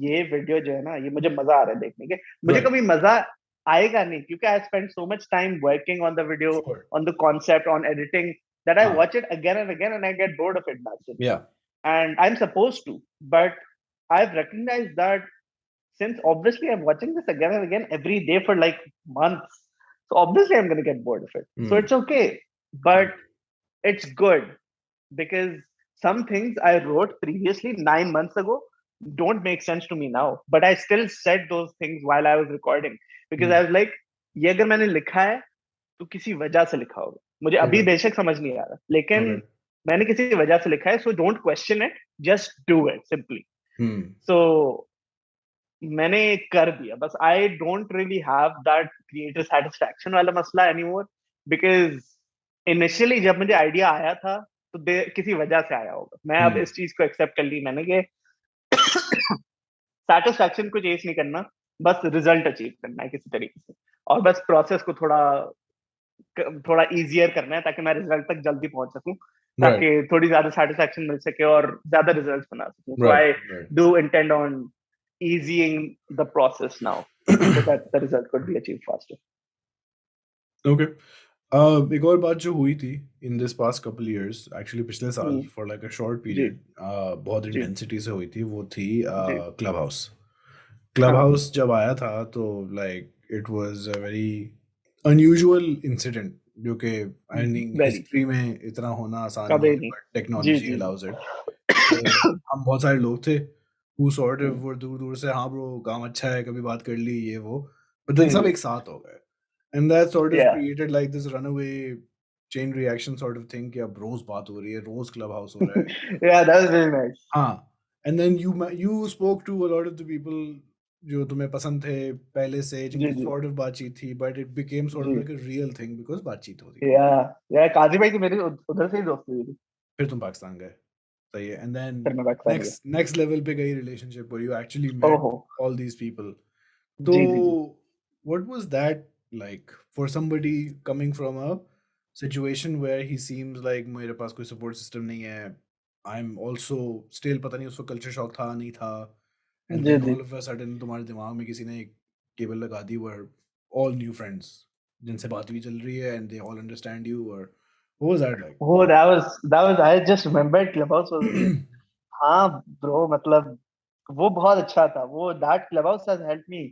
ये वीडियो जो है ना, ये मुझे मजा आ रहा है देखने के, मुझे कभी मजा आएगा नहीं क्योंकि I spent so much time working on the video, on the concept, on editing, that I watch it again and again and I get bored of it massively. Yeah. And I'm supposed to, but I've recognized that since obviously I'm watching this again and again every day for like months, so obviously I'm going to get bored of it. So it's okay, but it's good because some things I wrote previously 9 months ago don't make sense to me now, but I still said those things while I was recording because I was like, ये अगर मैंने लिखा है तो किसी वजह से लिखा होगा, मुझे अभी बेशक समझ नहीं आ रहा, लेकिन मैंने किसी वजह से लिखा है, so don't question it, just do it simply. So मैंने कर दिया बस। I don't really have that creative satisfaction वाला मसला एनीमोर, बिकॉज इनिशियली जब मुझे आइडिया आया था तो किसी वजह से आया होगा। मैं अब इस चीज को एक्सेप्ट कर ली मैंने कि सेटिस्फैक्शन को चेस नहीं करना, बस रिजल्ट अचीव करना है किसी तरीके से, और बस प्रोसेस को थोड़ा इजियर करना है ताकि मैं रिजल्ट तक जल्दी पहुंच सकूं, ताकि थोड़ी ज्यादा सेटिस्फैक्शन मिल सके और ज्यादा रिजल्ट्स बना सकूं। So I do intend on easing the process now so that the result could be achieved faster. Okay. एक और बात जो हुई थी in this past couple years, actually पिछले साल for like a short period, बहुत intensity से हुई थी, वो थी Clubhouse जब आया था तो like it was a very unusual incident जो कि I think history में इतना होना आसान नहीं है, but technology allows it. हम बहुत सारे लोग थे who sort of were दूर से, हाँ bro काम अच्छा है, कभी बात कर ली ये वो, but then सब एक साथ हो गए, and that sort of created like this runaway chain reaction sort of thing कि अब रोज बात हो रही है, रोज Clubhouse हो रहा है. Yeah, that was really nice. हाँ, and then you spoke to a lot of the people जो तुम्हें पसंद थे पहले से, जिनकी sort of बातचीत थी, but it became sort of like a real thing because बातचीत होती थी. Yeah, काजी भाई तो मेरे उधर से ही दोस्ती हुई थी. फिर तुम पाकिस्तान गए, सही है, and then फिर मैं पाकिस्तान गया. next level पे गई relationship where you actually met all these people. So what was that like for somebody coming from a situation where he seems like मेरे पास कोई support system नहीं है, I'm also still पता नहीं उसको culture shock था नहीं था, and then all of a sudden तुम्हारे दिमाग में किसी ने एक केबल लगा दी where all new friends जिनसे बात भी चल रही है and they all understand you, or what was that like? Oh, that was I just remembered Clubhouse was हाँ bro, मतलब वो बहुत अच्छा था वो. That Clubhouse has helped me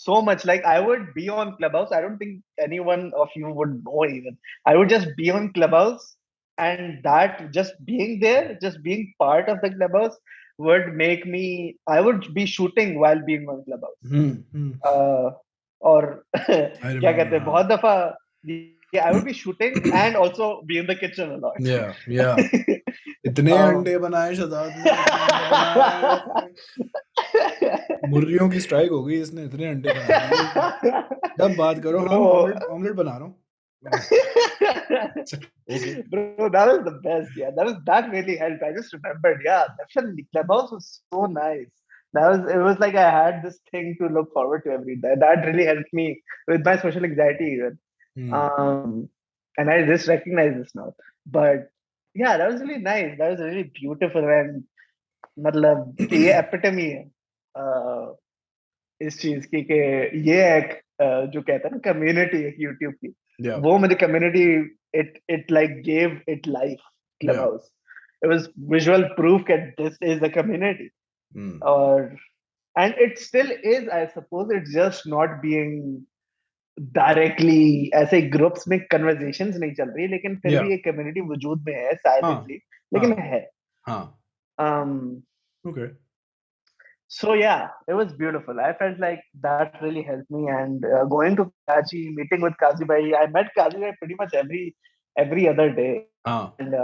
so much. Like I would be on Clubhouse. I don't think anyone of you would know even. I would just be on Clubhouse, and that just being there, just being part of the Clubhouse would make me. I would be shooting while being on Clubhouse. और क्या कहते हैं बहुत दफा I would be shooting and also be in the kitchen a lot. Yeah. इतने अंडे बनाए शहजाद ने, मुर्गियों की स्ट्राइक हो गई, इसने इतने अंडे बनाए. जब बात करो हम ऑमलेट बना रहा हूँ. Okay. Bro, that was the best. Yeah, that really helped. I just remembered. Yeah, definitely. Clubhouse was so nice. It was like I had this thing to look forward to every day. That really helped me with my social anxiety even. And I just recognize this now. But yeah, that was really nice. That was really beautiful, and मतलब ये epitome है इस चीज की कि ये एक जो कहता है ना community एक YouTube की, वो मुझे community it like gave it life. Clubhouse. It was visual proof that this is a community. And it still is, I suppose. It's just not being directly ऐसे ग्रुप्स में कन्वर्सेशंस नहीं चल रही, लेकिन फिर भी एक कम्युनिटी वजूद में है साइलेंटली, लेकिन है. Okay. So yeah, it was beautiful. I felt like that really helped me. And going to Karachi, meeting with Kazi Bhai, I met Kazi Bhai pretty much every other day. And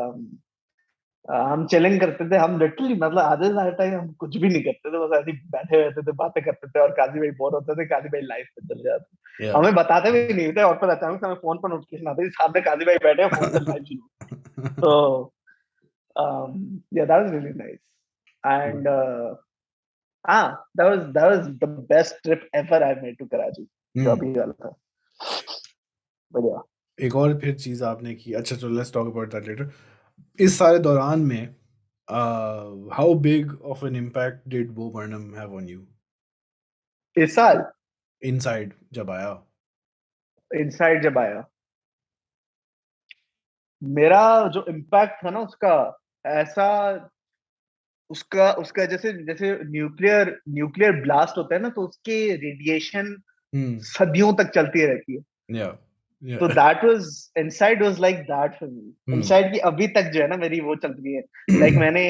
हम chilling करते थे. हम literally मतलब आधे से time हम कुछ भी नहीं करते थे, बस ऐसे बैठे रहते थे, बातें करते थे, और काजी भाई बोर होते थे, काजी भाई लाइव पे चले जाते. हमें बताते भी नहीं थे, और फिर अचानक हमें फोन पर नोटिफिकेशन आती थी सामने काजी भाई बैठे हैं, फोन पे लाइव शुरू. तो yeah, that was really nice. And that was the best trip ever I made to Karachi. जो अभी वाला था. बढ़िया. एक और फिर चीज आपने की, अच्छा चलो let's talk about that letter. इस सारे दौरान में how big of an impact did Bo Burnham have on you? इस साल inside जब आया, मेरा जो इम्पैक्ट था ना उसका ऐसा, उसका जैसे न्यूक्लियर ब्लास्ट होता है ना, तो उसके रेडिएशन सदियों तक चलती रहती है. So that was inside was like that for me. Inside की अभी तक जो है ना मेरी वो चल रही है. Like मैंने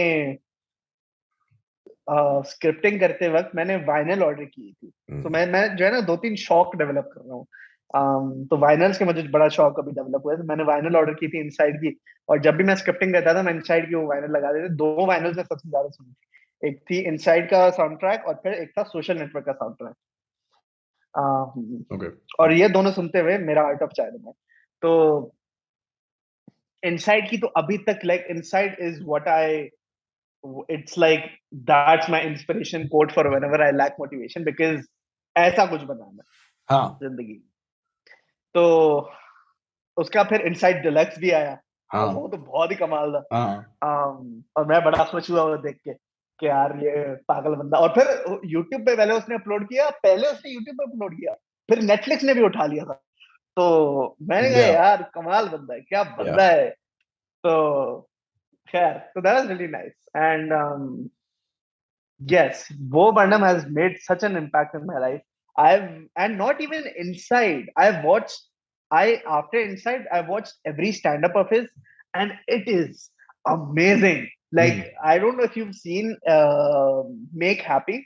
स्क्रिप्टिंग करते वक्त मैंने वाइनल ऑर्डर की थी. तो मैं जो है ना 2-3 शौक डेवलप कर रहा हूँ. तो वाइनल्स के मुझे बड़ा शौक अभी डेवलप हुआ है. तो मैंने वाइनल ऑर्डर की थी इनसाइड की, और जब भी मैं स्क्रिप्टिंग करता था मैं इनसाइड की वो वाइनल लगा देते. 2 वाइनल्स में सबसे ज्यादा सुनी. एक थी इनसाइड का साउंड ट्रैक, और फिर एक था सोशल नेटवर्क का साउंड ट्रैक. और ये दोनों सुनते हुए मेरा आर्ट ऑफ चाइल्ड में. तो इनसाइड की तो अभी तक like inside is what I, it's like that's my inspiration quote for whenever I lack motivation, because ऐसा कुछ बनाना जिंदगी. तो उसका फिर इनसाइड डिलक्स भी आया. वो तो बहुत ही कमाल था. और मैं बड़ा खुश हुआ वो देख के कि यार ये पागल बंदा. और फिर YouTube पे पहले उसने अपलोड किया, फिर नेटफ्लिक्स ने भी उठा लिया था. तो मैंने कहा यार कमाल बंदा है, क्या बंदा है. तो खैर, so that was really nice. And yes, Bo Burnham has made such an impact in my life. And not even inside. After inside, I watched every stand-up of his, and it is amazing. Like, I don't know if you've seen Make Happy,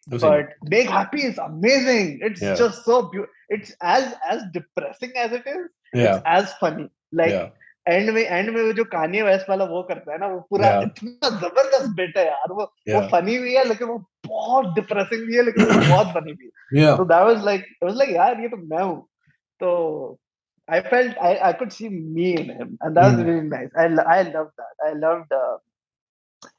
but Make Happy is amazing. It's just so beautiful. It's as depressing as it is. It's as funny. Like Yeah. And में वो जो Kanye West वाला वो करता है ना, वो पूरा Yeah. इतना जबरदस्त बिट है यार, वो Yeah. फनी भी है लेकिन वो बहुत डिप्रेसिंग भी है, लेकिन वो बहुत फनी भी है. Yeah. So that was like, it was like यार ये तो मैं हूँ. तो I felt I could see me in him, and that was really nice. I loved that. I loved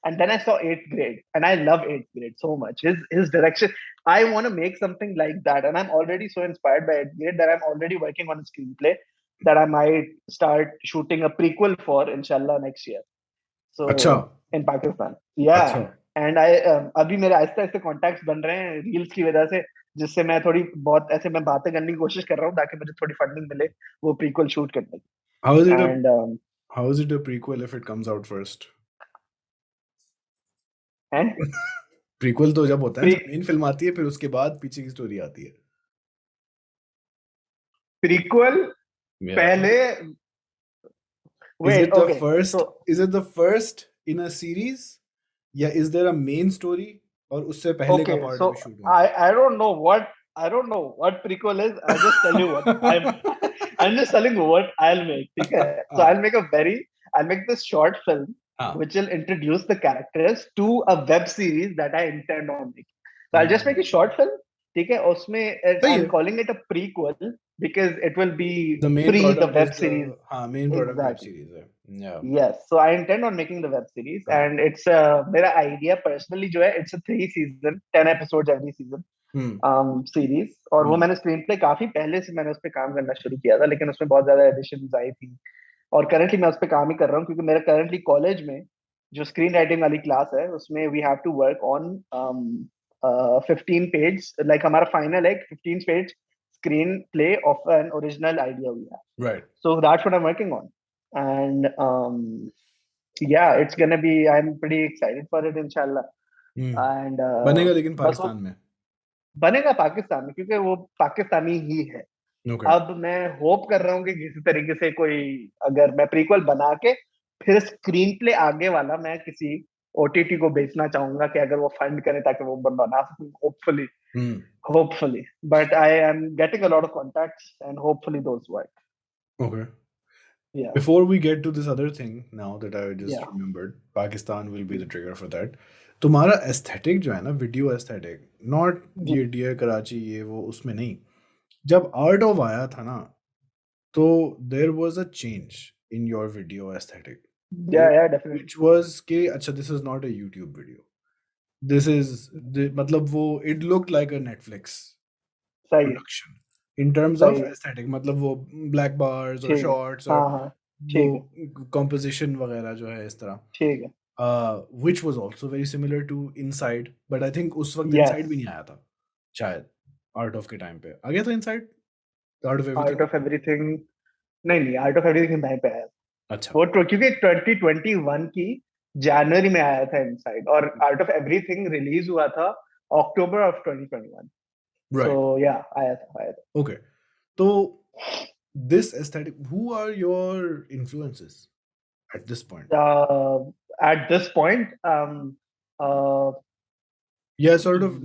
and then I saw 8th grade, and I love 8th grade so much. His direction. I want to make something like that, and I'm already so inspired by 8th grade that I'm already working on a screenplay that I might start shooting a prequel for, inshallah, next year. So अच्छा. in Pakistan, yeah. अच्छा. And I अभी मेरे आहिस्ते आहिस्ते contacts बन रहे हैं reels की वजह से, जिससे मैं थोड़ी बहुत ऐसे मैं बातें करने की कोशिश कर रहा हूँ ताकि मुझे थोड़ी फंडिंग मिले वो प्रीक्वल शूट करने की. How is it And how is it a prequel if it comes out first? हैं? प्रीक्वल तो जब होता है जब मेन फिल्म आती है फिर उसके बाद पीछे की स्टोरी आती है. प्रीक्वल पहले. Is Wait, it the okay. first? So Is it the first in a series? या is there a main story और उससे पहले का okay, part so अभी shoot होना है? I don't know what prequel is. I'll just tell you what I'm just telling you what I'll make. ठीक है? So I'll make this short film which will introduce the characters to a web series that I intend on making. So I'll just make a short film. ठीक है? उसमें I'm calling it a prequel because it will be The main pre the product web is series. main product web Exactly. series है. Yeah. Yes, so I intend on making the web series, and it's मेरा idea personally जो है, it's a 3 season, 10 episodes every season series, और वो मैंने screen play काफी पहले से मैंने उस पर काम करना शुरू किया था, लेकिन उसमें बहुत ज्यादा एडिशंस आई थी, और करंटली मैं उस पर काम ही कर रहा हूँ क्योंकि मेरा करंटली कॉलेज में जो स्क्रीन राइटिंग वाली क्लास है उसमें we have to work on 15 page, like हमारा फाइनल है 15 page screenplay of an original idea we have. Right. So that's what I'm working on. And yeah, it's gonna be, I'm pretty excited for it, inshallah. And बनेगा लेकिन बस वो पाकिस्तान में. बनेगा पाकिस्तान में क्योंकि वो पाकिस्तानी ही है. Okay. अब मैं होप कर रहा हूँ कि किसी तरीके से कोई, अगर मैं प्रीक्वल बना के फिर स्क्रीन प्ले आगे वाला मैं किसी ओटीटी को बेचना चाहूंगा कि अगर वो फंड करे ताकि वो बना सकूं, hopefully. But I am getting a lot of contacts and hopefully those work. Okay. Yeah. Before we get to this other thing, now that I just Yeah. remembered, Pakistan will be the trigger for that. तुम्हारा aesthetic जो है ना, video aesthetic, not ये dear Karachi ये वो उसमें नहीं. जब आर्ट ऑफ आया था ना, तो there was a change in your video aesthetic. Yeah, definitely. Which was कि अच्छा this is not a YouTube video. This is मतलब वो it looked like a Netflix production. In terms of aesthetic, मतलब वो black bars और shorts और वो composition वगैरह जो है इस तरह. ठीक है. Which was also very similar to Inside, but I think उस वक्त Inside भी नहीं आया था शायद Art of के टाइम पे. आ गया था Inside? Art of Everything? Art of Everything नहीं, Art of Everything टाइम पे आया. अच्छा. वो क्योंकि 2021 की जनवरी में आया था Inside, और Art of Everything रिलीज हुआ था October of 2021. Right. So yeah, आया था. Okay. So this aesthetic, who are your influences at this point? At this point, yeah, sort of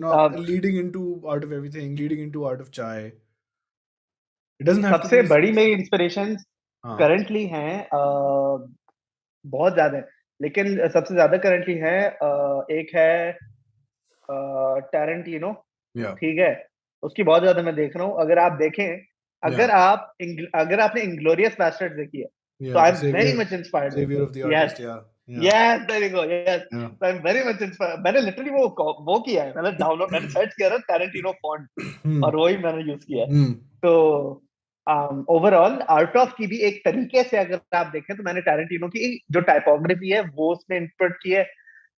leading into Art of Everything, leading into Art of Chai. It doesn't have सबसे बड़ी मेरी inspirations currently हैं, बहुत ज्यादा है, लेकिन सबसे ज्यादा करंटली है एक है टैरेंटिनो. ठीक है, उसकी बहुत ज्यादा मैं देख रहा हूँ. अगर आप देखें, अगर आपने इंग्लोरियस बास्टर्ड्स देखी है, so I'm very much inspired. Savior of the artist, Yes, there you go. Yes, so I'm very much inspired. मैंने literally वो किया है, मैंने सर्च किया था टैरेंटिनो फॉन्ट और वही मैंने यूज किया है. तो ओवरऑल आर्ट ऑफ की भी एक तरीके से अगर आप देखें तो मैंने टैरेंटिनो की जो टाइपोग्राफी है वो उसमें इनपुट की है.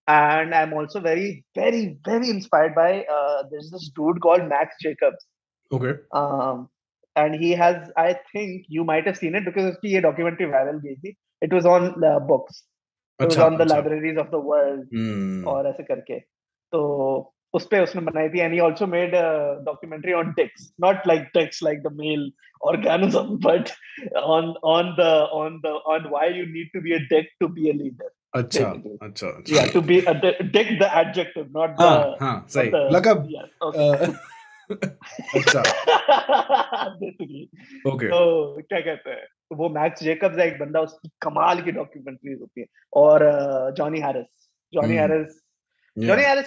And I'm also very, very, very inspired by there's this dude called Max Jacobs. Okay. And he has, I think you might have seen it because उसकी ये documentary viral गई थी. It was on books. It was on the libraries of the world. और ऐसे करके. तो उस पे उसने बनाई थी. And he also made a documentary on dicks, not like dicks like the male organism, but on why you need to be a dick to be a leader. अच्छा. Yeah, to be a dick, the adjective, not the. सही. लकब. Yes. Okay. अच्छा. Basically. Okay. तो क्या कहते हैं? वो max Jacob's है एक बंदा, उसकी कमाल की डॉक्यूमेंट्रीज होती है, और जॉनी हैरिस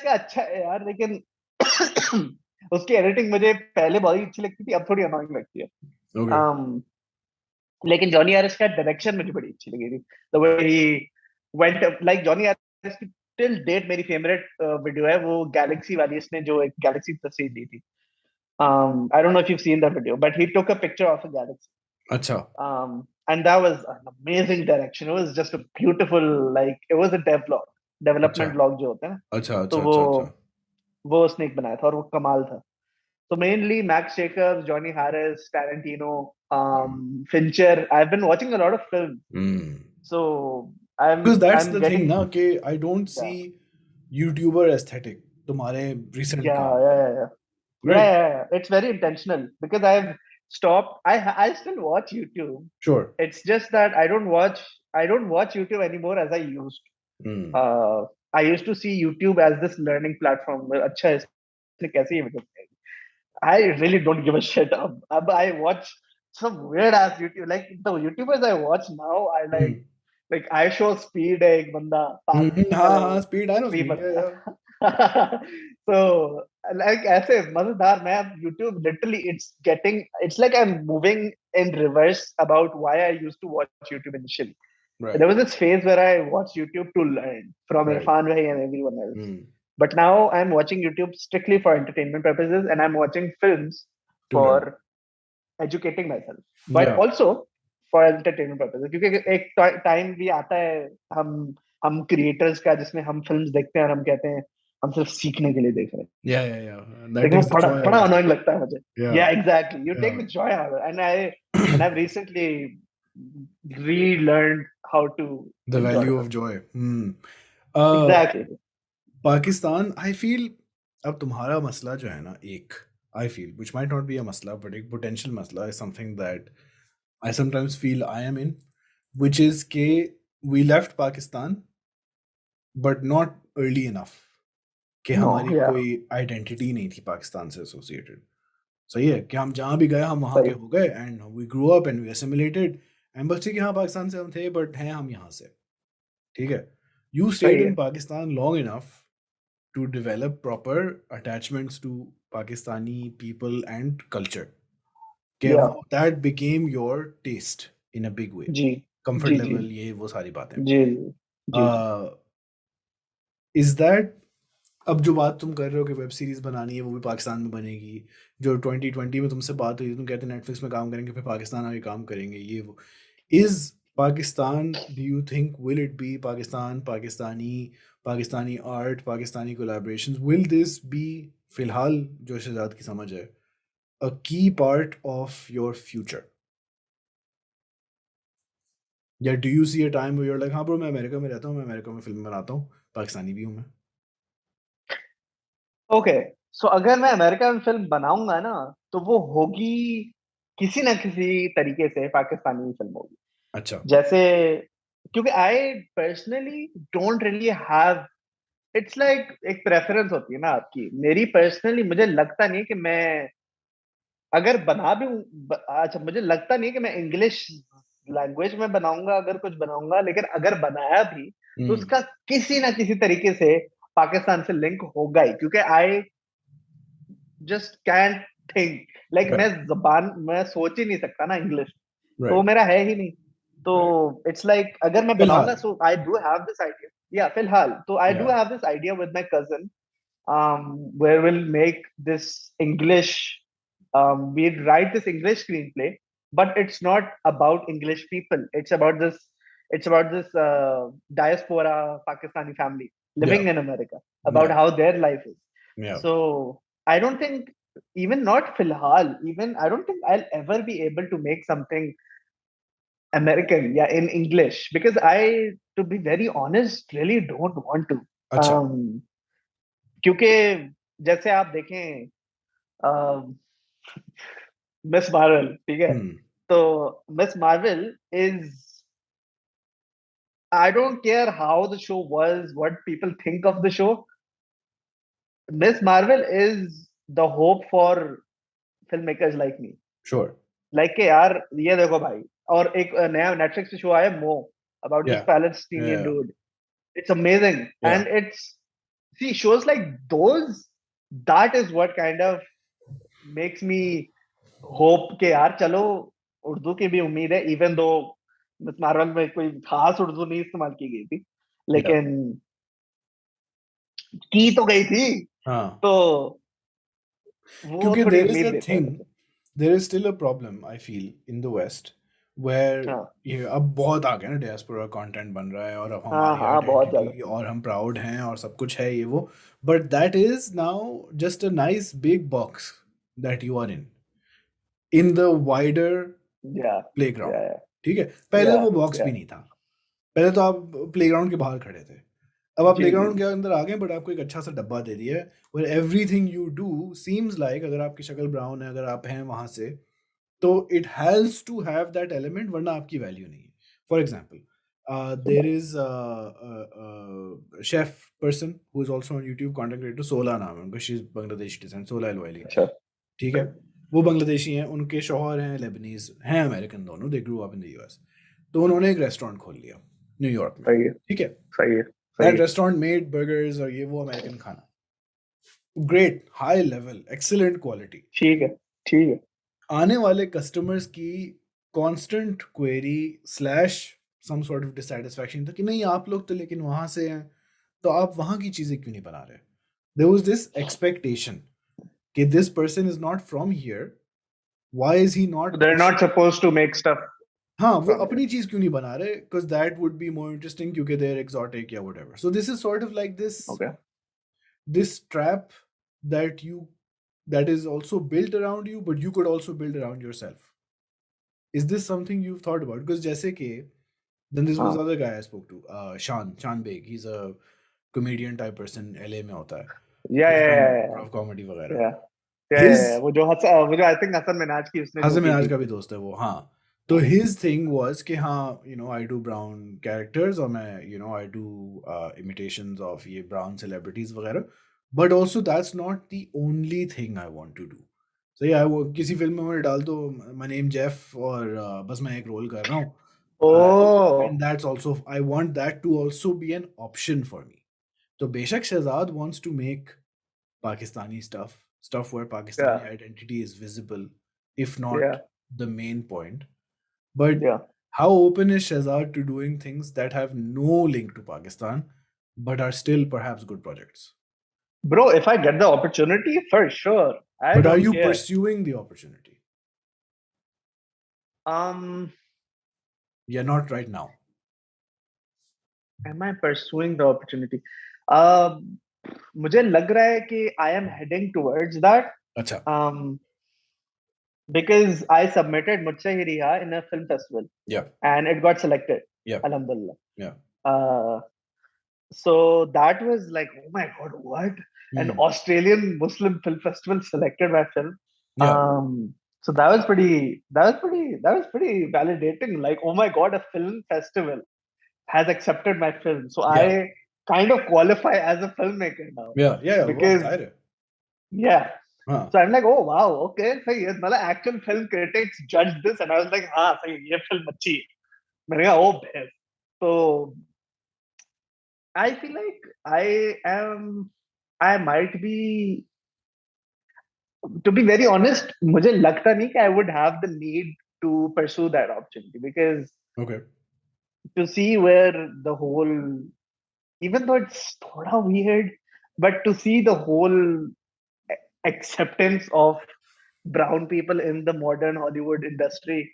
का अच्छा है यार, लेकिन उसकी एडिटिंग मुझे पहले बहुत ही अच्छी लगती थी, अब थोड़ी अनोइंग लगती है। लेकिन जॉनी हैरिस का डायरेक्शन मुझे बड़ी अच्छी लगी थी, the way he went, like Johnny Harris की टिल डेट मेरी फेवरेट वीडियो है वो गैलेक्सी वाली, इसने जो एक गैलेक्सी तस्वीर दी थी। I don't know if you've seen that video, but he took a picture of a galaxy. अच्छा. And that was an amazing direction. It was just a beautiful, like it was a development vlog जो होता है ना, तो वो उसने एक बनाया था और वो कमाल था। So mainly Max Jacobs, Johnny Harris, Tarantino, Fincher. I've been watching a lot of films. So because that's I'm the getting, thing ना कि I don't see YouTuber aesthetic तुम्हारे recent काम yeah. right? Yeah. It's very intentional because I've stopped. I still watch YouTube. Sure. It's just that I don't watch YouTube anymore as I used. I used to see YouTube as this learning platform. अच्छा है, इसने कैसे ये video बनाई? I really don't give a shit. I watch some weird ass YouTube. Like the YouTubers I watch now are like I show speed है एक बंदा हाँ speed है ना sleep उसमें. so like ऐसे मजेदार, मैं YouTube literally it's like I'm moving in reverse about why I used to watch YouTube initially. Right. There was this phase where I watched YouTube to learn from Irfan Bhai and everyone else. But now I'm watching YouTube strictly for entertainment purposes, and I'm watching films for educating myself, but also for entertainment purposes. क्योंकि एक time भी आता है हम creators का जिसमें हम films देखते हैं और हम कहते हैं हम सिर्फ सीखने के लिए देख रहे हैं। लेकिन वो बड़ा अनोइंग लगता है मुझे। Exactly. You take the joy out of it, and I've recently relearned how to the value of joy. Exactly. Pakistan, I feel अब तुम्हारा मसला जो है ना, एक I feel which might not be a masla but एक potential masla is something that I sometimes feel I am in, which is के we left Pakistan but not early enough कि हमारी कोई identity नहीं थी पाकिस्तान से associated. सही है कि हम जहाँ भी गए हम वहाँ के हो गए and we grew up and we assimilated and बस ठीक है हाँ पाकिस्तान से हम थे but हैं हम यहाँ से, ठीक है. You stayed in Pakistan long enough to develop proper attachments to Pakistani people and culture. That became your taste in a big way. Comfort level, ये वो सारी बातें. Is that अब जो बात तुम कर रहे हो कि वेब सीरीज बनानी है वो भी पाकिस्तान में बनेगी, जो 2020 में तुमसे बात हुई तुम कहते नेटफ्लिक्स में काम करेंगे फिर पाकिस्तान आके काम करेंगे, ये वो is Pakistan, do you think will it be Pakistan, Pakistani art, Pakistani collaborations, will this be फिलहाल जो शहजाद की समझ है a key part of your future? Yeah, do you see a time where you're like हाँ bro मैं America में रहता हूँ, मैं अमेरिका में फिल्म बनाता हूँ, पाकिस्तानी भी हूँ मैं. ओके, सो अगर मैं अमेरिका में फिल्म बनाऊंगा ना तो वो होगी किसी ना किसी तरीके से पाकिस्तानी फिल्म होगी. अच्छा. जैसे क्योंकि I personally don't really have, it's like एक प्रेफरेंस होती है ना आपकी. मेरी पर्सनली मुझे लगता नहीं कि मैं अगर बना भी अच्छा मुझे लगता नहीं कि मैं इंग्लिश लैंग्वेज में बनाऊंगा अगर कुछ बनाऊंगा, लेकिन अगर बनाया भी तो उसका किसी ना किसी तरीके से पाकिस्तान से लिंक होगा ही, क्योंकि I just can't think like मैं सोच ही नहीं सकता ना इंग्लिश, तो मेरा है ही नहीं. तो इट्स लाइक अगर मैं बनाऊंगा, so I do have this idea. या फिलहाल तो I do have this idea with my cousin, where we'll make this English, we'd write this English screenplay, but it's not about English people. It's about this diaspora Pakistani family living in America, about how their life is. So I don't think, even not filhal, even I don't think I'll ever be able to make something American, in English, because I, to be very honest, really don't want to. क्योंकि जैसे आप देखें miss Marvel, ठीक है, तो miss Marvel is, I don't care how the show was, what people think of the show. Miss Marvel is the hope for filmmakers like me. Sure. Like कि यार ये देखो भाई, और एक नया नेटफ्लिक्स पे शो आया मो about this Palestinian dude. It's amazing. And it's, see, shows like those, that is what kind of makes me hope के यार चलो उर्दू की भी उम्मीद है, even though मिस मार्वल में कोई खास उर्दू नहीं इस्तेमाल की गई थी, लेकिन की तो गई थी. तो वो थोड़ी उम्मीद देता है. There is still a problem, I feel, in the West, where ये अब बहुत आ गया ना, diaspora content बन रहा है और अब हमारी identity और हम proud हैं और सब कुछ है ये वो, but that is now just a nice big box that you are in the wider playground. ठीक है, पहले वो box भी नहीं था, पहले तो आप playground के बाहर खड़े थे, अब आप प्लेग्राउंड के अंदर आ गए, बट आपको एक अच्छा सा डब्बा दे दिया है where everything you do seems like, अगर आपकी शक्ल ब्राउन है, अगर आप हैं वहां से, तो it has to have that element, वरना आपकी वैल्यू नहीं है. For example, there is a chef person who is also on YouTube, content creator, सोला नाम है उनका, she is Bangladeshi descent, सोला अलवाली. ठीक है, वो बांग्लादेशी हैं, उनके शौहर हैं लेबनीज, हैं अमेरिकन दोनों, they grew up in the US. तो उन्होंने एक रेस्टोरेंट खोल लिया न्यूयॉर्क में. ठीक है, सही है. That restaurant made burgers और ये वो अमेरिकन खाना, great, high level, excellent quality. ठीक है. आने वाले कस्टमर्स की constant query / some sort of dissatisfaction था कि नहीं आप लोग तो लेकिन वहां से हैं, तो आप वहां की चीजें क्यों नहीं बना रहे. There was this expectation कि this person is not from here, why is he not, they're not supposed to make stuff. हाँ, वो अपनी चीज क्यों नहीं बना रहे, because that would be more interesting क्योंकि they're exotic या whatever. So this is sort of like this trap that is also built around you, but you could also build around yourself. Is this something you've thought about? Because जैसे कि then this was other guy I spoke to, Shan Beg. He's a comedian type person, LA में होता है. Yeah. Comedy वगैरह. वो जो I think Hasan Minaj की उसने, हसन मिनाज का भी दोस्त है वो. हाँ, तो his thing was कि हाँ, you know, I do brown characters और मैं, you know, I do imitations of ये brown celebrities वगैरह, but also that's not the only thing I want to do. So yeah, वो किसी फिल्म में मैंने डाल दो my name Jeff और बस मैं एक रोल कर रहा हूँ. And that's also, I want that to also be an option for me. तो बेशक Shahzad wants to make Pakistani stuff where Pakistani identity is visible, if not the main point. But how open is Shehzad to doing things that have no link to Pakistan, but are still perhaps good projects? Bro, if I get the opportunity, for sure. But are you pursuing the opportunity? Yeah, not right now. Am I pursuing the opportunity? मुझे लग रहा है कि I am heading towards that. अच्छा. Because I submitted Mujhse Rihaa in a film festival. Yeah. And it got selected. Yeah. Alhamdulillah. Yeah. So that was like, oh my God, what? An Australian Muslim film festival selected my film. Yeah. So that was pretty validating. Like, oh my God, a film festival has accepted my film. So I kind of qualify as a filmmaker now. Yeah. Because, So I'm like, oh wow, okay, सही है. मतलब actual film critics judged this, and I was like, हाँ सही, ये film अच्छी है. मैंने कहा, oh best. So I feel like I might be, to be very honest, मुझे लगता नहीं कि I would have the need to pursue that opportunity, because to see where the whole, even though it's थोड़ा weird, but to see the whole acceptance of brown people in the modern Hollywood industry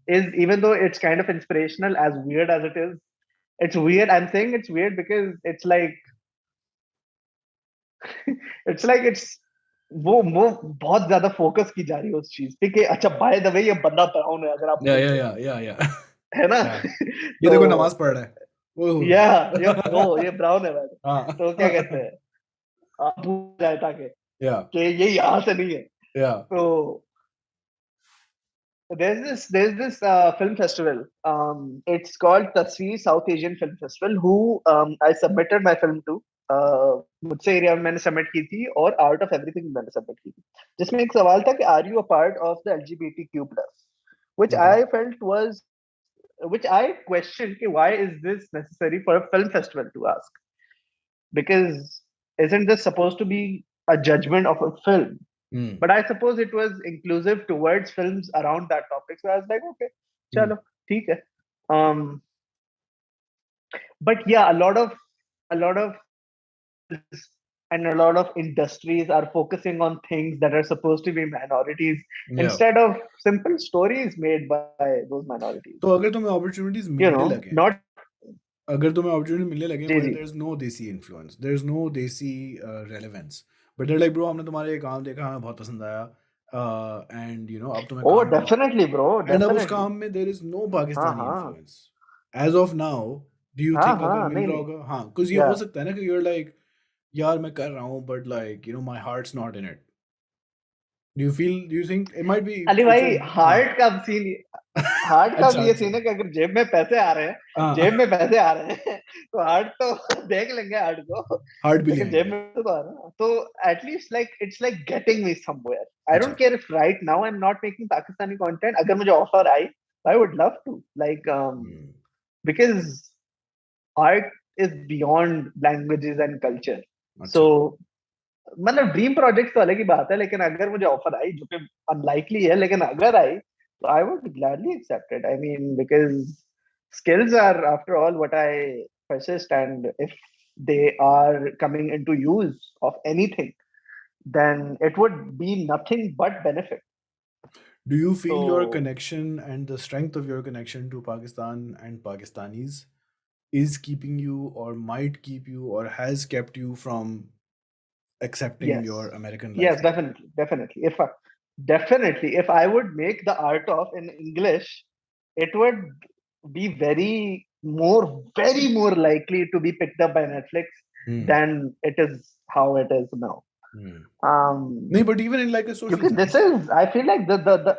is, even though it's kind of inspirational, as weird as it is, it's weird. I'm saying it's weird because it's like it's वो बहुत ज्यादा focus की जा रही है उस चीज पे कि अच्छा बाय द वे ये बंदा ब्राउन है, अगर आप या है ना. ये देखो नमाज पढ़ रहा है, ये ब्राउन है भाई. तो क्या कहते हैं, आप पूछ जाए ताकि कि ये यहाँ से नहीं है. तो there's this film festival. It's called Tasveer South Asian Film Festival, who I submitted my film to. मुझसे एरिया में मैंने सबमिट की थी और आर्ट ऑफ एवरीथिंग मैंने सबमिट की थी, जिसमें एक सवाल था कि are you a part of the LGBTQ+. which Okay. I felt was, which I questioned, कि why is this necessary for a film festival to ask? Because isn't this supposed to be a judgment of a film? Mm. But I suppose it was inclusive towards films around that topic. So I was like, okay, chalo, theek hai. But yeah, a lot of festivals and a lot of industries are focusing on things that are supposed to be minorities Yeah. instead of simple stories made by those minorities. तो अगर तुम्हें opportunities You मिलने know, लगे, not अगर तुम्हें opportunity मिलने लगे जी where ji. there's no desi influence, there's no desi relevance, but they're like bro हमने तुम्हारे ये काम देखा हमें बहुत पसंद आया, and you know अब तुम्हें Oh, काम मिल definitely, bro. and अब उस Definitely. काम में there is no हाँ Pakistani हाँ influence as of now. Do you हाँ think अगर हाँ मिल नहीं रहा नहीं. होगा, हाँ, because ये हो Yeah. सकता है ना कि you're like यार मैं कर रहा हूँ but like you know my heart's not in it. Do you think it might be Ali it's a भाई, हार्ट का सीन, हार्ट का अच्छा भी ये अच्छा सीन है कि अगर जेब में पैसे आ रहे हैं, हाँ जेब में पैसे आ रहे हैं तो हार्ट तो देख लेंगे हार्ट को, हार्ट भी ले लेकिन जेब आएंगे में तो आ रहा है तो at least like it's like getting me somewhere. I अच्छा don't care if right now I am not making Pakistani content. अगर मुझे ऑफर आई, I would love to like hmm, because art is beyond languages and culture. So अच्छा मतलब dream project तो अलग ही बात है, लेकिन अगर मुझे ऑफर आई, जो कि अनलाइकली है, लेकिन अगर आई तो I would gladly accept it. I mean because skills are after all what I persist, and if they are coming into use of anything, then it would be nothing but benefit. Do you feel your So connection and the strength of your connection to Pakistan and Pakistanis is keeping you or might keep you or has kept you from accepting yes, your American life yes, now? definitely, definitely if I would make the art of in English, it would be very more likely to be picked up by Netflix Hmm. than it is how it is now. Hmm. Um, No, but even in like a social because this sense. is, I feel like the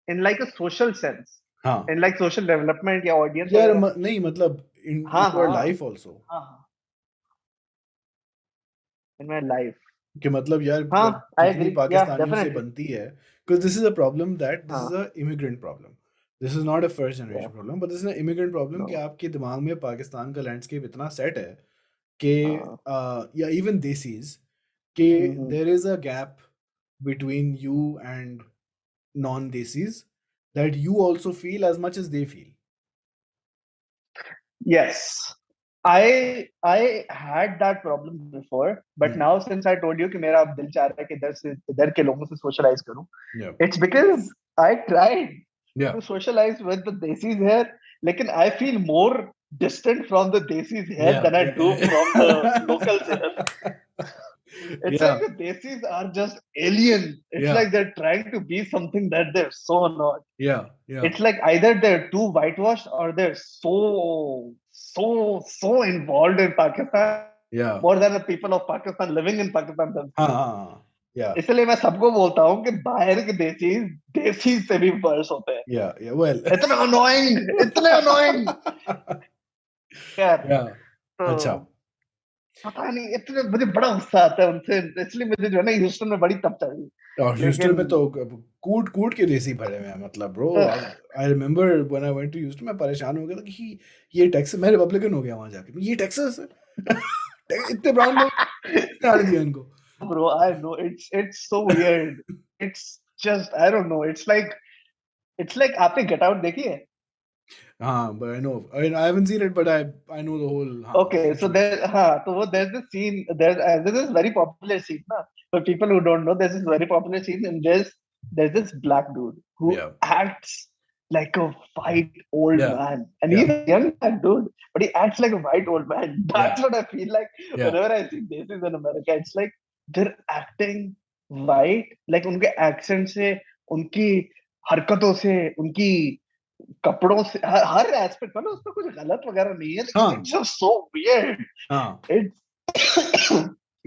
in like a social sense, हाँ in like social development या audience यार वगैरह. नहीं मतलब in हाँ your हाँ life also हाँ हाँ, in my life. कि मतलब यार हाँ, I जितनी agree. Yeah, पाकिस्तानियों से definitely. बनती है because this is a problem that this is हाँ, a immigrant problem. This is not a first yeah, generation problem, but this is an immigrant problem कि no. आपके दिमाग में पाकिस्तान का लैंडस्केप इतना सेट है कि हाँ, या इवन देसीज कि mhm. there is a gap between you and non-desis that you also feel as much as they feel. Yes. I had that problem before, but now since I told you कि मेरा अब दिल चाह रहा है कि इधर के लोगों से socialize करूं, Yeah. it's because I tried Yeah. to socialize with the desis here, लेकिन I feel more distant from the desis here Yeah. than I Yeah. do from the locals here. It's Yeah. like the desis are just alien. It's Yeah. like they're trying to be something that they're so not. Yeah. Yeah. It's like either they're too whitewashed or they're so involved in Pakistan Yeah. more than the people of Pakistan living in Pakistan themselves. हाँ yeah इसलिए मैं सबको बोलता हूँ कि बाहर के देसी से भी वर्स होते हैं. yeah well इतने अनोइंग यार. yeah तो अच्छा पता नहीं, इतने मुझे बड़ा गुस्सा आता है उनसे, इसलिए मुझे जो है ना ह्यूस्टन में बड़ी तब चढ़ी. और ह्यूस्टन में लेकिन तो कूट कूट के देसी भरे हुए हैं मतलब bro I remember when I went to Houston मैं परेशान हो गया था कि ये टेक्सास मैं रिपब्लिकन हो गया वहां जाके ये टेक्सास है इतने ब्राउन लोग डाल दिया इनको bro, I know it's so weird. It's just I don't know. It's like आपने Get Out देखी है? हाँ but I know I mean I haven't seen it but I know the whole Okay, so situation there's this scene, there's this very popular scene na? For people who don't know, there's this very popular scene, and there's this black dude who yeah acts like a white old yeah man, and yeah he's a young black dude, but he acts like a white old man. That's yeah what I feel like yeah whenever I see this in America. It's like they're acting white, like उनके accent से, उनकी हरकतों से, उनकी कपड़ों से, हर aspect में ना उसमें कुछ गलत वगैरह नहीं है, लेकिन हाँ इट्स जस्ट सो वियर्ड. हाँ it's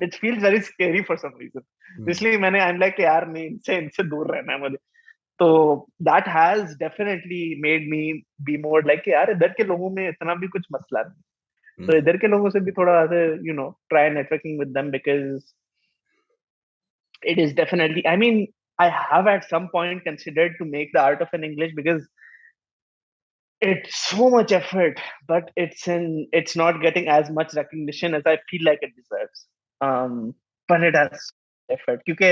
it feels very scary for some reason. इसलिए मैंने आई एम लाइक यार नहीं, इनसे दूर रहना है मुझे. तो that has definitely made me be more like यार इधर के लोगों में इतना भी कुछ मसला नहीं. तो इधर के लोगों से भी थोड़ा ऐसे you know try networking with them, because it is definitely, I mean, I have at some point considered to make the art of an English because it's so much effort, but it's not getting as much recognition as I feel like it deserves. But it has effort क्योंकि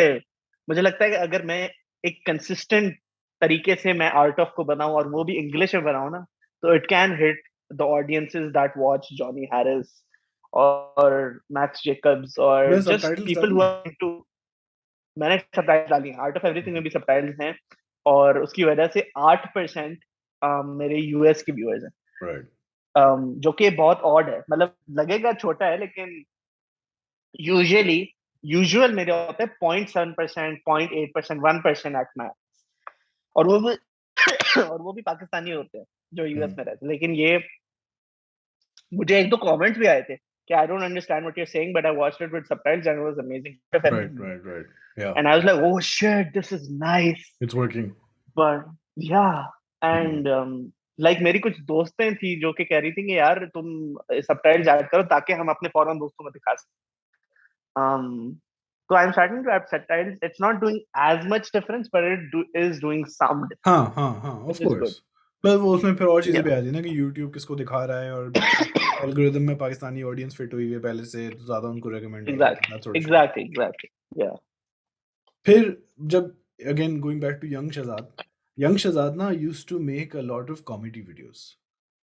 मुझे लगता है कि अगर मैं एक consistent तरीके से मैं आर्ट ऑफ को बनाऊं और वो भी इंग्लिश में बनाऊं ना, तो it can hit the audiences that watch Johnny Harris or Max Jacobs or मैं just सबटाइटल्स people डाली who हैं। are into. मैंने सबटाइटल डाली हैं, आर्ट ऑफ एवरीथिंग में भी सबटाइटल्स हैं और उसकी वजह से 8% मेरे यूएस के व्यूअर्स हैं, राइट जो कि बहुत ऑड है, मतलब लगेगा छोटा है लेकिन यूजुअली यूजुअल मेरे होते हैं 0.7%, 0.8%, 1% एट मैक्स, और वो भी और वो भी पाकिस्तानी होते हैं जो यूएस में रहते हैं। लेकिन ये मुझे एक दो कमेंट्स भी आए थे कि I don't understand what you are saying but I watched it with subtitles and it was amazing right yeah and I was like, oh shit, this is nice. It's working But yeah, and like मेरी कुछ दोस्तें थी जो कि कह रही थी कि यार तुम सबटाइटल्स ऐड करो ताकि हम अपने फॉरेन दोस्तों को दिखा सकें। So I'm starting to add subtitles. It's not doing as much difference, but is doing some difference. हाँ of Which is good. Course. Plus वो उसमें फिर और चीज़ें भी Yeah. आती है ना कि यूट्यूब किसको दिखा रहा है और एल्गोरिदम में पाकिस्तानी ऑडियंस फिट हुई है पहले से, तो ज़्यादा उनको रेकमेंड होगा, Exactly. That sort of shit. Exactly. Yeah. फिर जब again going back to young Shahzad ना used to make a lot of comedy videos.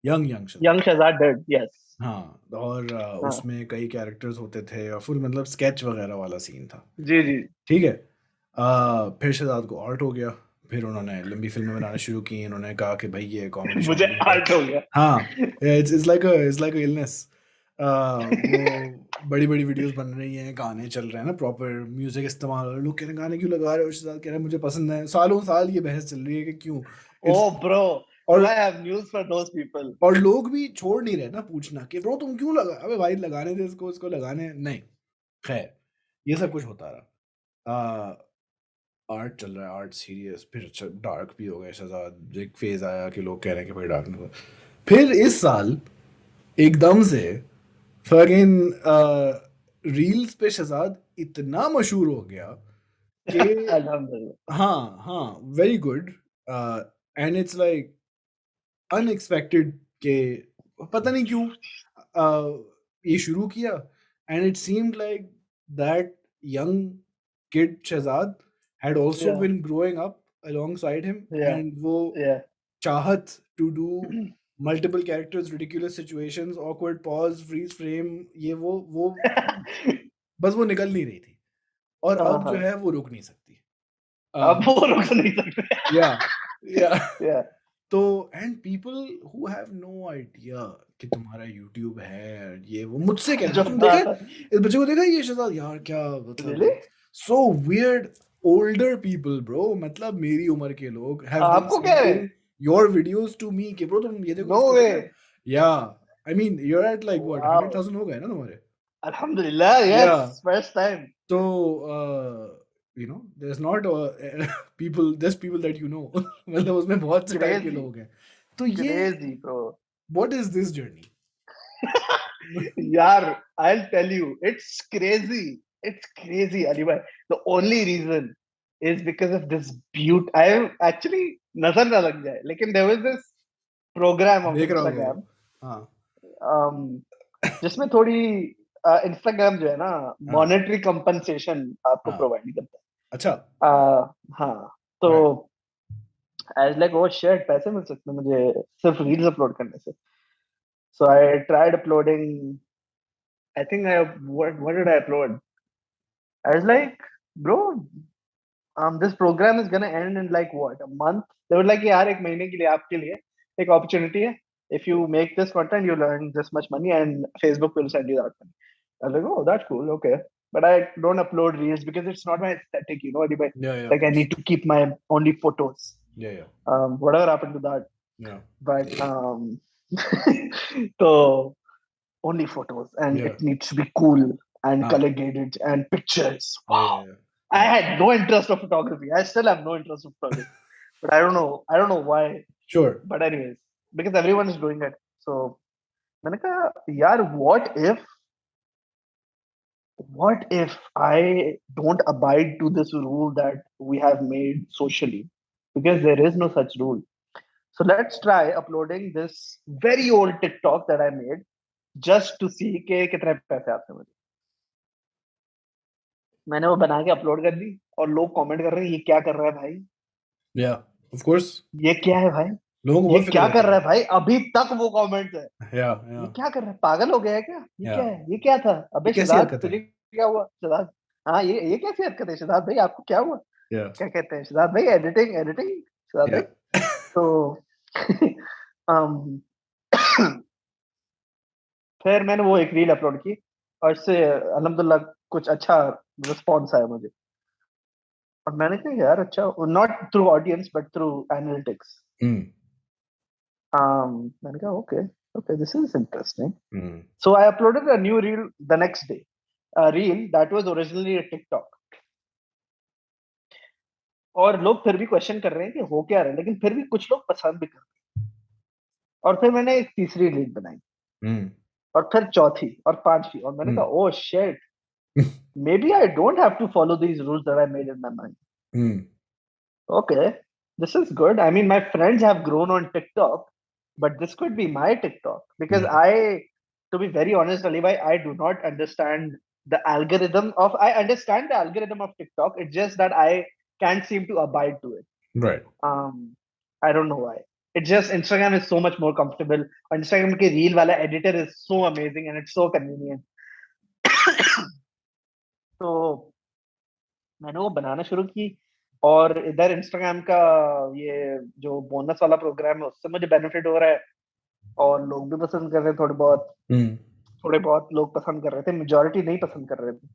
Young Shahzad Young Shahzad did. Yes. हाँ, और हाँ. उसमें कई कैरेक्टर्स होते थे और फुल मतलब स्केच वगैरह वाला सीन था। जी जी. ठीक है। फिर शहजाद को आर्ट हो गया, फिर उन्होंने लंबी फिल्में बनाना शुरू की। उन्होंने कहा कि भाई ये कॉमेडी मुझे शॉमेडी है। आर्ट हो गया. हाँ, इट्स लाइक अ इलनेस। वो बड़ी वीडियोस बन रही हैं, गाने चल रहे हैं ना, प्रॉपर म्यूजिक इस्तेमाल हो रहा है, लोग कह रहे हैं गाने क्यों लगा रहे हो, शहजाद कह रहा है मुझे पसंद है। सालों साल ये बहस चल रही है कि क्यों। Oh bro, और so I have news for those people. और लोग भी छोड़ नहीं रहे ना पूछना कि ब्रो तुम क्यों लगा, अबे भाई लगाने दे इसको लगाने नहीं। खैर ये सब कुछ होता रहा। आर्ट चल रहा है, आर्ट सीरियस, फिर डार्क भी हो गया शहजाद। एक फेज आया कि लोग कह रहे हैं कि भाई डार्क नहीं। फिर इस साल एकदम से फकिंग रील्स पे शहजाद इतना मशहूर हो गया कि अल्हम्दुलिल्लाह. हाँ very good. And it's like unexpected के पता नहीं क्यों ये शुरू किया। And it seemed like that young kid Shahzad had also Yeah. been growing up alongside him, Yeah. and वो Yeah. चाहत to do multiple characters, ridiculous situations, awkward pause, freeze frame, ये वो बस वो निकल नहीं रही थी और अब जो है वो रुक नहीं सकती। अब वो रुक नहीं सकते। yeah तो and people who have no idea कि तुम्हारा यूट्यूब है, ये वो मुझसे कह रहे तुम देखा इस बच्चे को, देखा ये शहजाद यार क्या मतलब so weird. Older people bro, मतलब मेरी उम्र के लोग have been sending your videos to me कि ब्रो तुम ये देखो। No way. Yeah I mean you are at like what 100,000 हो गए ना तुम्हारे? अल्हम्दुलिल्लाह, यस, फर्स्ट टाइम। तो you know there's not there's people that you know मतलब उसमें बहुत से टाइप के लोग हैं। तो ये what is this journey? यार I'll tell you, it's crazy Ali bhai. The only reason is because of this beauty. I actually नजर ना लग जाए, लेकिन there was this program on Instagram जिसमें थोड़ी Instagram जो है ना monetary compensation आपको provide नहीं करता। अच्छा हाँ, तो I was like, oh shit, पैसे मिल सकते हैं मुझे सिर्फ रील्स अपलोड करने से। So I tried uploading. I think what did I upload? I was like, bro, this program is gonna end in like what, a month? They were like, यार एक महीने के लिए आपके लिए एक opportunity है. If you make this content, you'll earn this much money, and Facebook will send you that money. I was like, oh, that's cool, okay. But I don't upload reels because it's not my aesthetic, you know. Like I need to keep my only photos. Whatever happened to that? But so only photos, and it needs to be cool and color graded and pictures. Wow. I had no interest of photography. I still have no interest of photography. But I don't know why. Sure. But anyways, because everyone is doing it. So मैंने कहा यार what if what if I don't abide to this rule that we have made socially? Because there is no such rule. So let's try uploading this very old TikTok that I made just to see के कितने पैसे आते हैं मुझे. मैंने वो बना के अपलोड कर दी और लोग कमेंट कर रहे हैं ये क्या कर रहा है भाई. Yeah, of course. ये क्या है भाई. लोगों को ये बहुत क्या फिक्र कर रहा होती है भाई. अभी तक वो कमेंट है. Yeah, ये yeah. क्या कर रहा है. पागल हो गया है क्या. ये Yeah. क्या है. ये क्या था. अबे ये कैसी शहजाद हरकत है? तुझे क्या हुआ. शहजाद हाँ ये कैसी हरकत है. शहजाद भाई आपको क्या हुआ. Yeah. क्या कहते हैं शहजाद भाई. Editing editing Shahzad Yeah. भाई. तो फिर मैंने वो एक रील अपलोड की और इससे अल्हम्दुलिल्लाह कुछ अच्छा रिस्पॉन्स आया मुझे. और मैंने कहा यार अच्छा. Not through audience but through analytics. मैंने कहा okay this is interesting. So I uploaded a new reel the next day, a reel that was originally a TikTok. और लोग फिर भी क्वेश्चन कर रहे हैं कि हो क्या रहा है. लेकिन फिर भी कुछ लोग पसंद भी कर रहे हैं. और फिर मैंने एक तीसरी रील बनाई और फिर चौथी और पांचवी. और मैंने कहा oh shit, maybe I don't have to follow these rules that I made in my mind. Okay, this is good. I mean, my friends have grown on TikTok, but this could be my TikTok because to be very honest, Ali bhai, I do not understand the algorithm of. I understand the algorithm of TikTok. It's just that I can't seem to abide to it. Right. I don't know why. It's just Instagram is so much more comfortable. Instagram के reel वाला editor is so amazing and it's so convenient. तो मैंने वो बनाना शुरू की और इधर Instagram का ये जो बोनस वाला प्रोग्राम है उससे मुझे बेनिफिट हो रहा है और लोग भी पसंद कर रहे हैं. थोड़े बहुत लोग पसंद कर रहे थे. मेजॉरिटी नहीं पसंद कर रहे थे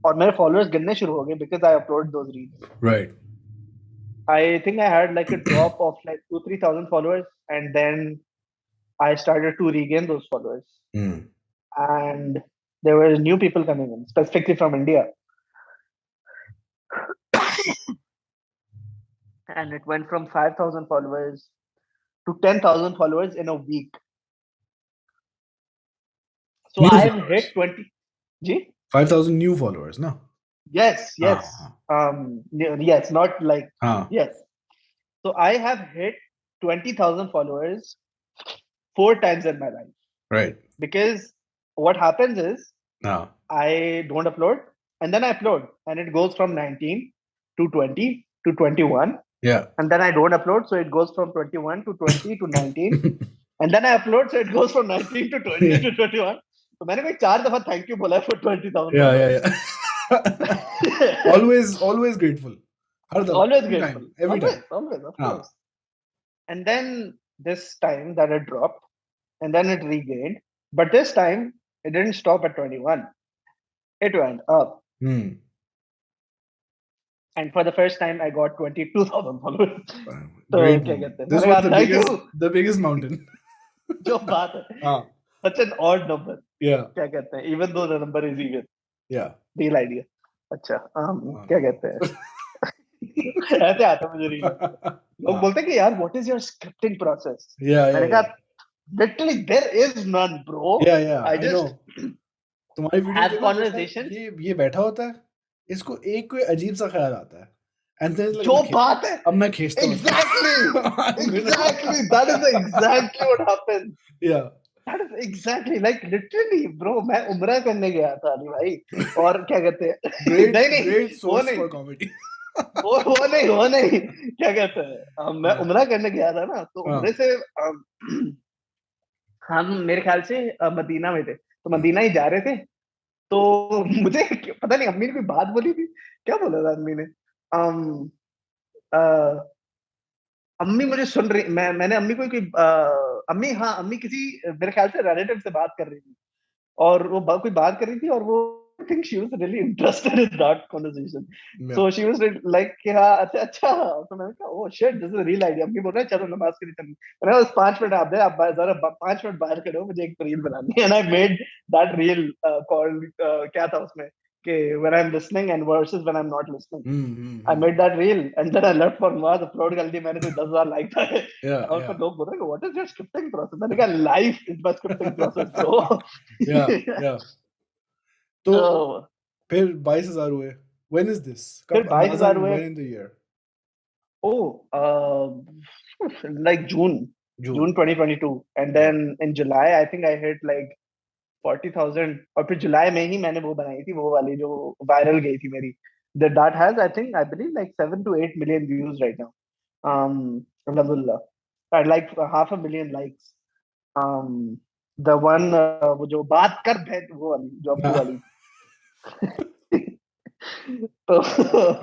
और मेरे फॉलोअर्स गिरने शुरू हो गए because I upload those reels. Right. I think I had like a drop of like 2,000-3,000 followers and then I started to regain those followers. And there were new people coming in, specifically from India. And it went from 5,000 followers to 10,000 followers in a week. So New I've followers. hit 20. Ji? 5,000 new followers, no? Yes. Yes, not like yes. So I have hit 20,000 followers 4 times in my life. Right. Because what happens is I don't upload and then I upload and it goes from 19 to 20 to 21. Yeah. And then I don't upload, so it goes from 21 to 20 to 19. And then I upload, so it goes from 19 to 20 to 21. So मैंने कोई 4 दफा thank you बोला for 20,000. Yeah. always grateful. Always grateful. Every time. Always, of course. And then this time that it dropped, and then it regained. But this time, it didn't stop at 21. It went up. And for the first time, I got 22,000 followers. Great. This was the biggest mountain. जो बात है. Such an odd number. Yeah. क्या कहते हैं? Even though the number is even. Yeah. Real idea. अच्छा. क्या कहते हैं? ऐसे आता है मुझे रील. लोग बोलते हैं कि यार what is your scripting process? मैंने कहा literally there is none, bro. Yeah. I just तुम्हारी वीडियो have conversation. ये बैठा होता है, इसको एक कोई अजीब सा ख्याल आता है. And then जो बात है. अब मैं खींचता हूँ. Exactly. That is exactly what happened. Yeah. That is exactly like literally, bro. मैं उम्रा करने गया था अली भाई और क्या कहते हैं? Great source for comedy. वो नहीं क्या कहते हैं? मैं उम्रा करने गया था ना तो उम्रे से हम मेरे ख्याल से मदीना में थे तो मदीना ही जा रहे थे तो मुझे पता नहीं अम्मी ने कोई बात बोली थी. क्या बोला था अम्मी ने? अम्मी मुझे सुन रही. मैंने अम्मी को अम्मी किसी मेरे ख्याल से रिलेटिव से बात कर रही थी और वो कोई बात कर रही थी और वो I think she was really interested in that conversation. Yeah. So she was like कि हाँ अच्छा तो मैंने कहा oh shit this is a real idea. अम्मी बोल रहे हैं चलो नमाज के लिए चलना. मैंने बस 5 मिनट आप जरा 5 मिनट बाहर करो मुझे एक रील बनानी है. And I made that reel called क्या था उसमें कि when I'm listening and versus when I'm not listening. I made that reel and then I left for नमाज upload कर दी. मैंने कोई 10,000 लाइक था. और फिर लोग बोल रहे हैं what is your scripting process? मैंने कहा life is my scripting process bro. Yeah. तो तो फिर 22,000 हुए. When is this? फिर कब 22,000 अंदाजन हुए. when in the year? Like June June. 2022, and Yeah. then in July I think I hit like 40,000. और फिर जुलाई में ही मैंने वो बनाई थी, वो वाली जो वायरल गई थी मेरी. That has I believe like 7 to 8 million views right now. Alhamdulillah. I like 500,000 likes. The one वो जो बात कर भैंस, वो वाली जो अब्बू वाली. तो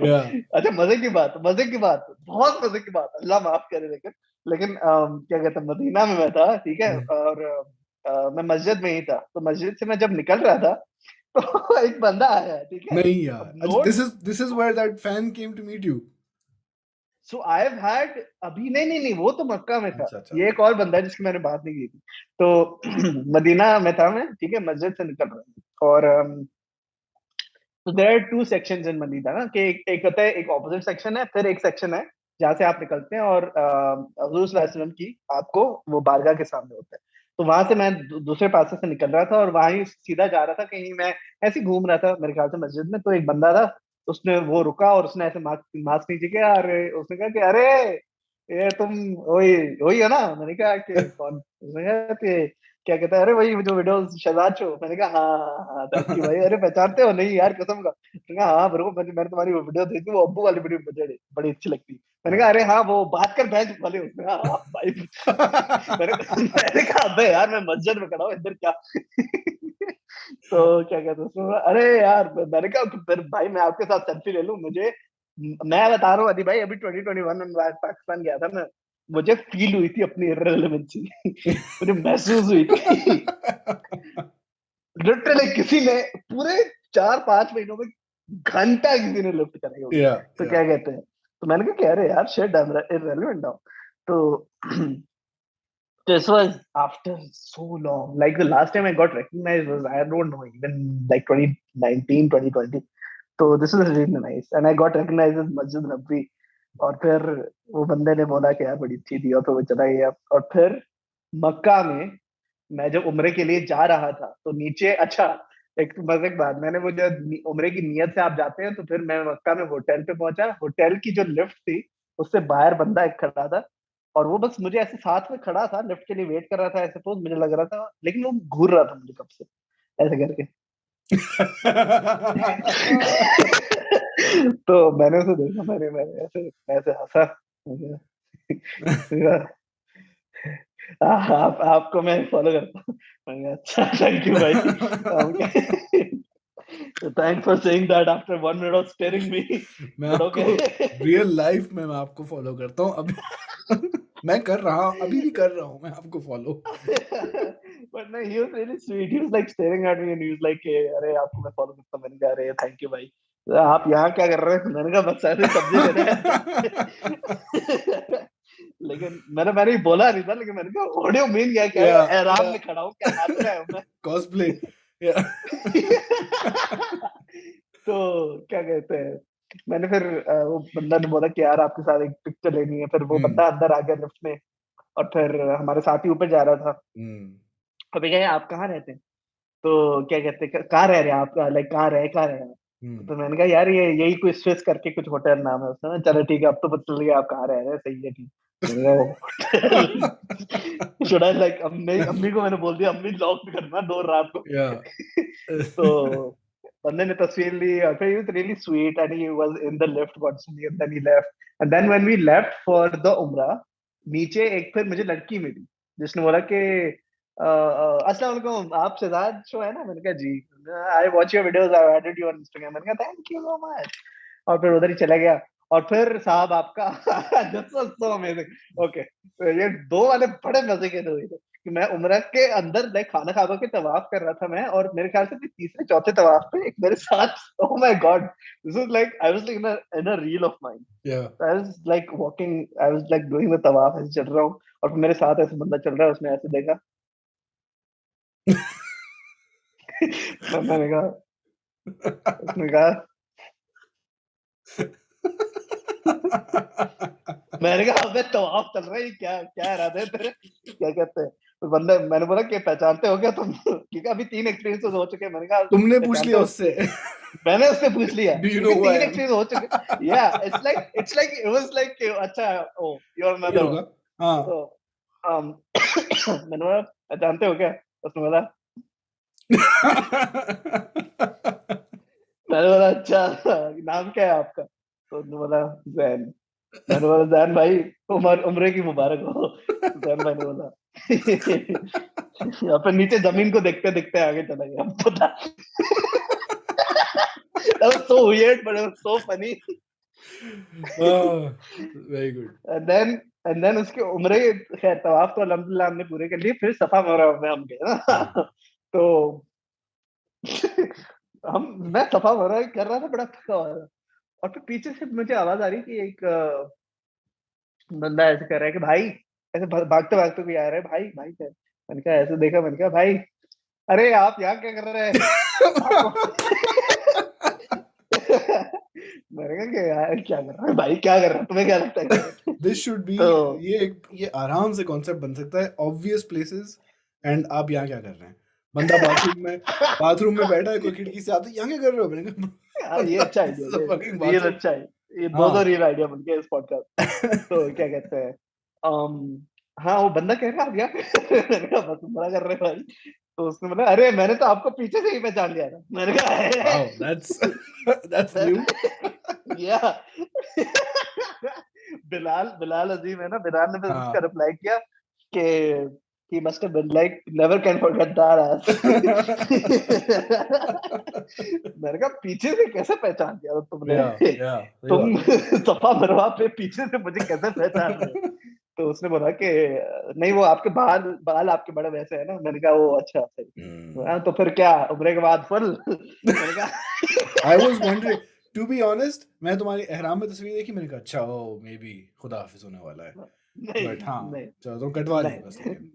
Yeah. अच्छा, मजे की बात, बहुत मजे की बात, अल्लाह माफ करे. लेकिन क्या कहते हैं, मदीना में मैं था, ठीक है, और मैं मस्जिद में ही था. तो मस्जिद से मैं जब निकल रहा था तो एक बंदा आया, ठीक है. नहीं अब यार. Note. This is where that fan came to meet you. So I have had अभी, नहीं, वो तो मक्का में था. अच्छा. ये एक और बंदा है जिसकी मैंने बात नहीं की थी. तो मदीना में था मैं, ठीक है, मस्जिद से निकल रहा था. और तो there are two sections in Medina ना, कि एक होता है, एक ऑपोजिट सेक्शन है, फिर एक सेक्शन है जहाँ से आप निकलते हैं, और हुजूर सल्लल्लाहु अलैहि वसल्लम की आपको वो बारगाह के सामने होता है. तो वहां से मैं दूसरे पासे से निकल रहा था, और वहां ही सीधा जा रहा था कहीं. मैं ऐसे ही घूम रहा था मेरे ख्याल से मस्जिद में. तो एक बंदा था, उसने वो रुका और उसने ऐसे मास्क मास्क नीचे किया, और उसने कहा कि अरे ये तुम वही वही है ना. मैंने कहा कि कौन. उसने कहा कि क्या कहता है, अरे वही जो वीडियो शहजाद शो. मैंने कहा हाँ, थैंक यू भाई. अरे पहचानते हो? नहीं यार, कसम का. मैंने कहा हाँ ब्रो, मैंने तुम्हारी वो वीडियो देखी, वो अब्बू वाली वीडियो मुझे बड़ी अच्छी लगती. मैंने कहा अरे हाँ, वो बात कर भैंस वाले. उसने कहा हाँ भाई. मैंने कहा अबे यार, मैं मस्जिद में खड़ा हूँ इधर क्या. तो क्या कहते हैं उसमें, अरे यार, मैंने कहा फिर भाई मैं आपके साथ सेल्फी ले लूं. मैं बता रहा हूँ अदी भाई, अभी 2021 में मैं पाकिस्तान गया था. मैं मुझे फील हुई थी अपनी इररिलेवेंसी. मुझे महसूस हुई थी. लिटरली किसी ने पूरे 4-5 महीनों में घंटा किसी ने लिफ्ट कराई होगी. Yeah. तो क्या कहते हैं, तो मैंने कहा अरे यार shit, I am irrelevant now. तो this was after so long. Like the last time I got recognized was, I don't know, even like 2019, 2020. तो this was really nice, and I got recognized as मस्जिद नबी. और फिर वो बंदे ने बोला कि यार बड़ी अच्छी थी, और फिर वो चला गया. और फिर मक्का में मैं जब उम्रे के लिए जा रहा था, तो नीचे, अच्छा, एक मजे की बात, मैंने वो जो उम्रे की नियत से आप जाते हैं, तो फिर मैं मक्का में होटल पे पहुंचा. होटल की जो लिफ्ट थी, उससे बाहर बंदा एक खड़ा था, और वो बस मुझे ऐसे साथ में खड़ा था, लिफ्ट के लिए वेट कर रहा था ऐसे. तो मुझे लग रहा था, लेकिन वो घूर रहा था मुझे कब से ऐसे करके. तो मैंने उसे देखा, मैंने ऐसे ऐसे हंसा. आपको मैं फॉलो करता हूँ. मैंने कहा, अच्छा थैंक यू भाई. Thanks for saying that after 1 minute of staring me. मैं बट आपको ओके. रियल लाइफ में मैं आपको फॉलो करता हूँ अभी. मैं कर रहा हूँ, अभी भी कर रहा हूँ मैं आपको follow. But no, he was really sweet. He was like staring at me, and he was like, अरे आपको मैं फॉलो करता हूँ. मैंने कहा अरे थैंक यू भाई. आप यहाँ क्या कर रहे हैं? मैंने कहा बस ऐसे सब्जी ले रहे हैं. लेकिन मैंने ही बोला नहीं था, लेकिन मैंने कहा व्हाट डू यू मीन, क्या Yeah, एहराम yeah. में खड़ा हूँ, क्या नाच रहा हूँ मैं. Cosplay. Yeah. तो क्या कहते हैं, मैंने फिर वो बंदा ने बोला कि यार आपके साथ एक पिक्चर लेनी है. फिर वो बंदा अंदर आ गया लिफ्ट में, और फिर हमारे साथ ही ऊपर जा रहा था. अभी क्या आप कहाँ रहते हैं? तो क्या कहते हैं, कहाँ रह रहे हैं आप, लाइक कहाँ रहे हैं? तो मैंने कहा यार ये यही कोई स्विस करके कुछ होटल नाम है. उसने चलो ठीक है, अब तो पता चल गया आप कहाँ रह रहे हैं. सही है, ठीक. मैंने कहा शुड आई लाइक, अम्मी को मैंने बोल दिया अम्मी लॉक भी करना 2 रात को. Yeah. तो बंदे ने तस्वीर ली, और फिर he was really sweet, and he was in the lift constantly, and then he left. And then when we left for the Umrah, नीचे एक फिर मुझे लड़की मिली, जिसने बोला कि अस्सलाम वालेकुम, आप शहजाद शो है ना? मैंने कहा जी. I watch your videos, I added you on Instagram. मैंने कहा थैंक यू सो मच. और फिर उधर ही चला गया. और फिर साहब आपका this was so amazing. Okay, तो ये 2 वाले बड़े मजे के हुए थे कि मैं उम्रा के अंदर लाइक खाना खाबा के तवाफ कर रहा था मैं, और मेरे ख्याल से तीसरे चौथे तवाफ पे एक मेरे साथ, oh my god, this was like I was like in a reel of mine. Yeah. I was like walking, I was like doing the तवाफ, ऐसे चल रहा हूँ, और फिर मेरे साथ ऐसे बंदा चल रहा है, उसने ऐसे देखा. मैंने कहा, उसने कहा, मैंने कहा अबे तवाफ चल रहा है, क्या क्या इरादे है तेरे, क्या कहते हैं. तो बंदा मैंने बोला कि पहचानते हो क्या तुम? क्योंकि अभी 3 एक्सपीरियंसेस हो चुके हैं। मैंने कहा तुमने पूछ पहचानते लिया हो? उससे? मैंने उससे पूछ लिया Do you क्योंकि know who I 3 am? Experience हो चुके। या it's like it was like अच्छा ओ यू आर ये अनदर होगा। वन। हाँ। तो मैंने बोला पहचानते हो क्या? उसने बोला मैंने बोला अच्छा नाम क्या है आपका? तो उसने बोला जैन। मैंने बोला जैन भाई उम्र की मुबारक हो। जैन भाई ने बोला यहाँ पे नीचे जमीन को देखते देखते आगे चला गया। पता that was so weird but it was so funny. Very good. and then उसके उम्रे खैर तवाफ तो अल्हम्दुलिल्लाह हमने पूरे कर लिए। फिर सफा मरवा में हम गए ना। तो मैं सफा मरवा कर रहा था, बड़ा थका हुआ था, और फिर पीछे से मुझे आवाज आ रही कि एक बंदा ऐसे कर रहा है कि भाई, ऐसे भागते भागते कोई आ रहा है, भाई भाई क्या? मैंने कहा ऐसे देखा, मैंने कहा भाई अरे आप यहाँ क्या कर रहे हैं? मैंने कहा कि यार क्या कर रहा है भाई, क्या कर रहा है, तुम्हें क्या लगता है? This should be तो ये आराम से कॉन्सेप्ट बन सकता है, ऑब्वियस प्लेसेस एंड आप यहाँ क्या कर रहे हैं? बंदा बाथरूम में बैठा है, कोई खिड़की से आता है, यहाँ क्या कर रहे हो? मैंने कहा ये अच्छा this is a idea, fucking real bathroom. अच्छा है, ये हाँ। दो रियल आइडिया बन गया इस पॉडकास्ट। तो क्या कहते हैं हाँ वो बंदा कह रहा है आप यहाँ मैंने कहा बस बड़ा कर रहे हैं भाई। तो उसने बोला अरे मैंने तो आपको पीछे से ही पहचान लिया था। मैंने कहा Wow, that's new. या बिलाल अजीम है ना, बिलाल ने फिर हाँ। उसका रिप्लाई किया कि he must have been like never can forget that ass. मैंने कहा पीछे से कैसे पहचान लिया तुमने? तुम सफा मरवा पे पीछे से मुझे कैसे पहचान रहे हो? तो उसने बोला कि नहीं वो आपके बाल आपके बड़े वैसे है ना। मैंने कहा वो अच्छा सही। तो फिर क्या उम्र के बाद फुल? मैंने कहा I was wondering, to be honest, मैं तुम्हारी एहराम में तस्वीर देखी, मैंने कहा अच्छा ओ मे बी खुदा हाफिज होने वाला है। बट हाँ चलो तुम कटवा ली बस। लेकिन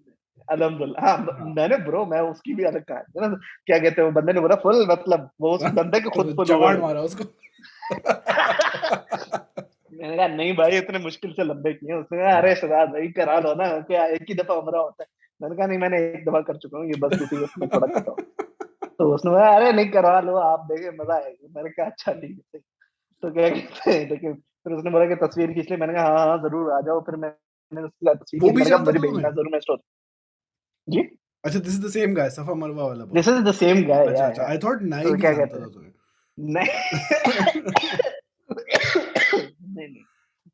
अल्हम्दुलिल्लाह हाँ मैंने ब्रो मैं उसकी भी अलग कहानी है ना। क्या कहते हैं वो बंदे ने बोला फुल, मतलब वो उस बंदे के खुद फुल चवाड़ मारा उसको। मैंने कहा नहीं भाई इतने मुश्किल से लंबे किए। उसने कहा अरे शहजाद भाई करा लो ना, क्या एक ही दफा उम्रा होता है? मैंने कहा नहीं मैंने एक दफा कर चुका हूँ, ये बस उसी में थोड़ा कटा। तो उसने कहा अरे नहीं करवा लो आप देखे मजा आएगा। मैंने कहा अच्छा ठीक है। तो क्या कहते हैं लेकिन फिर उसने बोला कि तस्वीर खींच ली। मैंने कहा हाँ हाँ जरूर आ जाओ। फिर मैंने उसकी तस्वीर वो खींची। भी मैंने कहा जानता मुझे था भेजना तुम्हें? जरूर, मैं स्टोरी जी अच्छा this is the same guy, सफा मरवा वाला this is the same guy. अच्छा अच्छा, आई थॉट नाई तो भी क्या जानता कहते था हैं तुम्हें। नहीं नहीं।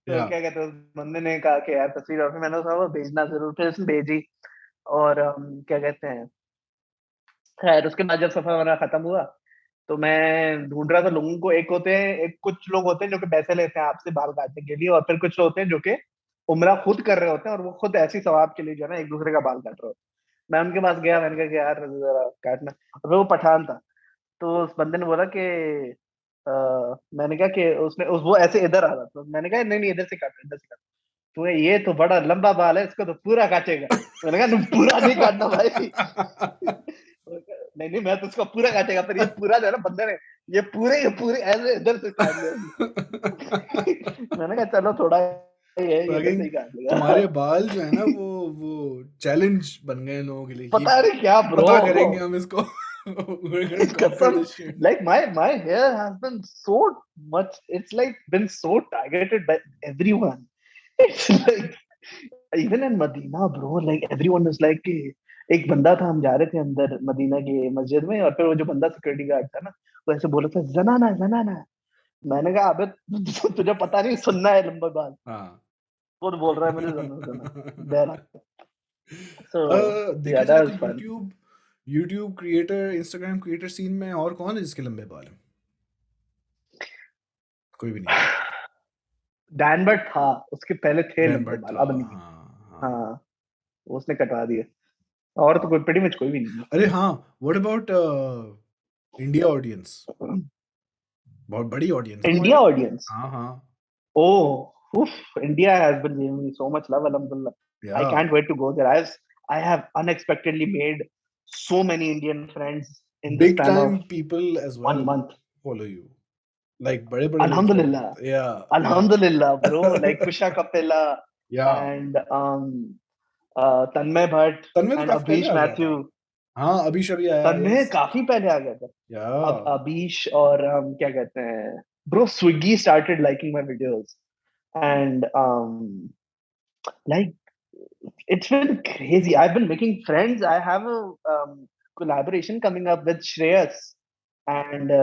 तो क्या कहते हैं उस बंदे ने कहा कि यार तस्वीर, और फिर मैंने उसको वो भेजना जरूर। फिर उसने भेजी और क्या कहते हैं खैर उसके बाद जब सफर हमारा खत्म हुआ तो मैं ढूंढ रहा था लोगों को। एक होते हैं, एक कुछ लोग होते हैं जो कि पैसे लेते हैं आपसे बाल काटने के लिए, और फिर कुछ होते हैं जो कि उम्रा खुद कर रहे होते हैं और वो खुद ऐसी सवाब के लिए जो है ना एक दूसरे का बाल काट रहे होते हैं। मैं उनके पास गया, मैंने कहा कि यार जरा काटना। और फिर वो पठान था। तो उस बंदे ने बोला कि मैंने कहा कि वो ऐसे इधर आ रहा था। मैंने कहा नहीं नहीं इधर से काटो, इधर से काटो। तो ये तो बड़ा लंबा बाल है, इसको तो पूरा काटेगा। मैंने कहा पूरा नहीं काटना भाई। नहीं नहीं मैं तो उसको पूरा काटेगा। पर ये पूरा जो है ना बंदे ने ये पूरे ऐसे इधर से काट लिया। मैंने कहा चलो थोड़ा ये इधर से ही काट लिया। तुम्हारे बाल जो है ना वो चैलेंज बन गए लोगों के लिए। पता नहीं क्या ब्रो, पता करेंगे हम इसको। We're gonna conquer this shit. like my hair has been so much, it's like been so targeted by everyone. It's like even in Medina bro, like everyone is like कि एक बंदा था, हम जा रहे थे अंदर मदीना की मस्जिद में, और फिर वो जो बंदा सिक्योरिटी गार्ड था ना वो ऐसे बोला था जनाना जनाना। मैंने कहा अबे तुझे पता नहीं सुनना है लंबा बाल? वो तो बोल रहा है मुझे जनाना। So देखा yeah, जाए that was तो fun. YouTube creator, Instagram creator scene में और कौन है जिसके लंबे बाल हैं? कोई भी नहीं। डैन बट था, उसके पहले थे डैन लंबे बट बाल, था, अब नहीं। हाँ। हाँ उसने कटवा दिए, और तो कोई pretty much कोई भी नहीं है। अरे हाँ, व्हाट अबाउट इंडिया ऑडियंस? बहुत बड़ी ऑडियंस है इंडिया तुम्हारी। ऑडियंस हाँ oh oof, India has been giving me so much love, alhamdulillah. I yeah. can't wait to go there. I have unexpectedly made so many Indian friends in the Big span time of people as well 1 month. follow you, like बड़े लोग Alhamdulillah. follow you. Yeah Alhamdulillah bro, like Kusha Kapila yeah and तन्मय भट्ट तन्मय तो and काफी पहले अभीश आ गया Matthew. था. हाँ अभी अभी आया. तन्मय Yes. काफी पहले आ गया था. अब Yeah. अभीश और क्या कहते हैं, bro Swiggy started liking my videos and like it's been crazy. I've been making friends. I have a collaboration coming up with Shreyas, and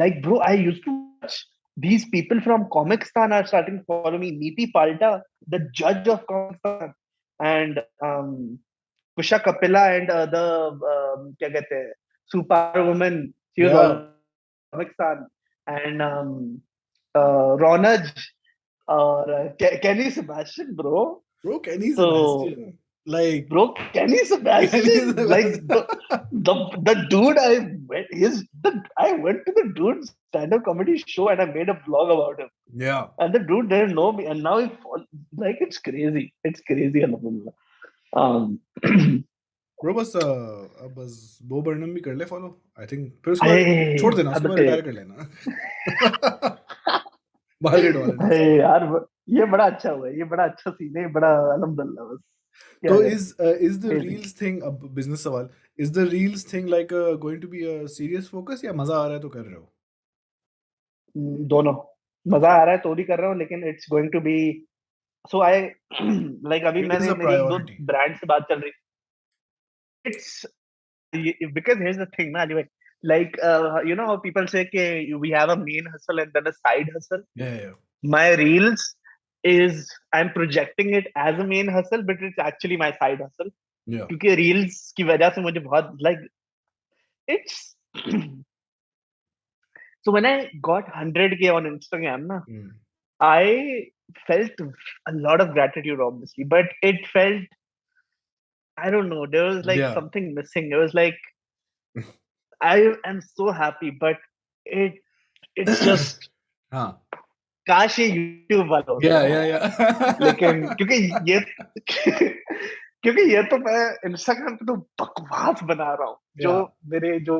like, bro, I used to watch these people from Comicstan are starting to follow me. Neeti Palta, the judge of Comicstan, and Kusha Kapila, and the क्या कहते हैं, Superwoman. She was Yeah. also Comicstan, and Ronaj or Kenny Sebastian, bro. Bro, Kenny So, Sebastian. Like bro, Kenny Kenny Sebastian, like Sebastian. the dude I went I went to the dude's stand-up comedy show and I made a vlog about him. Yeah. And the dude didn't know me, and now like it's crazy. It's crazy, alhamdulillah. Bro बस वो Barnum भी कर ले follow. I think फिर उसके बाद छोड़ देना, उसके अब बाद रिटायर कर लेना. बाहर गेट वाले ना. यार ये बड़ा अच्छा हुआ है, ये बड़ा अच्छा सीन है, बड़ा अल्हम्दुलिल्लाह. बस क्या तो करें. is the Crazy. reels thing, अब बिजनेस सवाल, is the reels thing like going to be a serious focus या मजा आ रहा है तो कर रहे हो? दोनों. मजा आ रहा है तो भी कर रहा हूँ, लेकिन it's going to be so I like अभी It is मैंने a मेरी एक दो priority. ब्रांड से बात चल रही. It's because here's the thing ना अली भाई, like you know how people say कि we have a main hustle and then a side hustle. Yeah. My reels is I'm projecting it as a main hustle, but it's actually my side hustle. Yeah. क्योंकि reels की वजह से मुझे बहुत like it's so when I got 100K on Instagram na, I felt a lot of gratitude obviously, but it felt, I don't know, there was like Yeah. something missing. It was like I am so happy, but it's just हाँ. काश ये YouTube वाला होता. Yeah. लेकिन क्योंकि ये तो मैं Instagram पे तो बकवास बना रहा हूँ, जो मेरे जो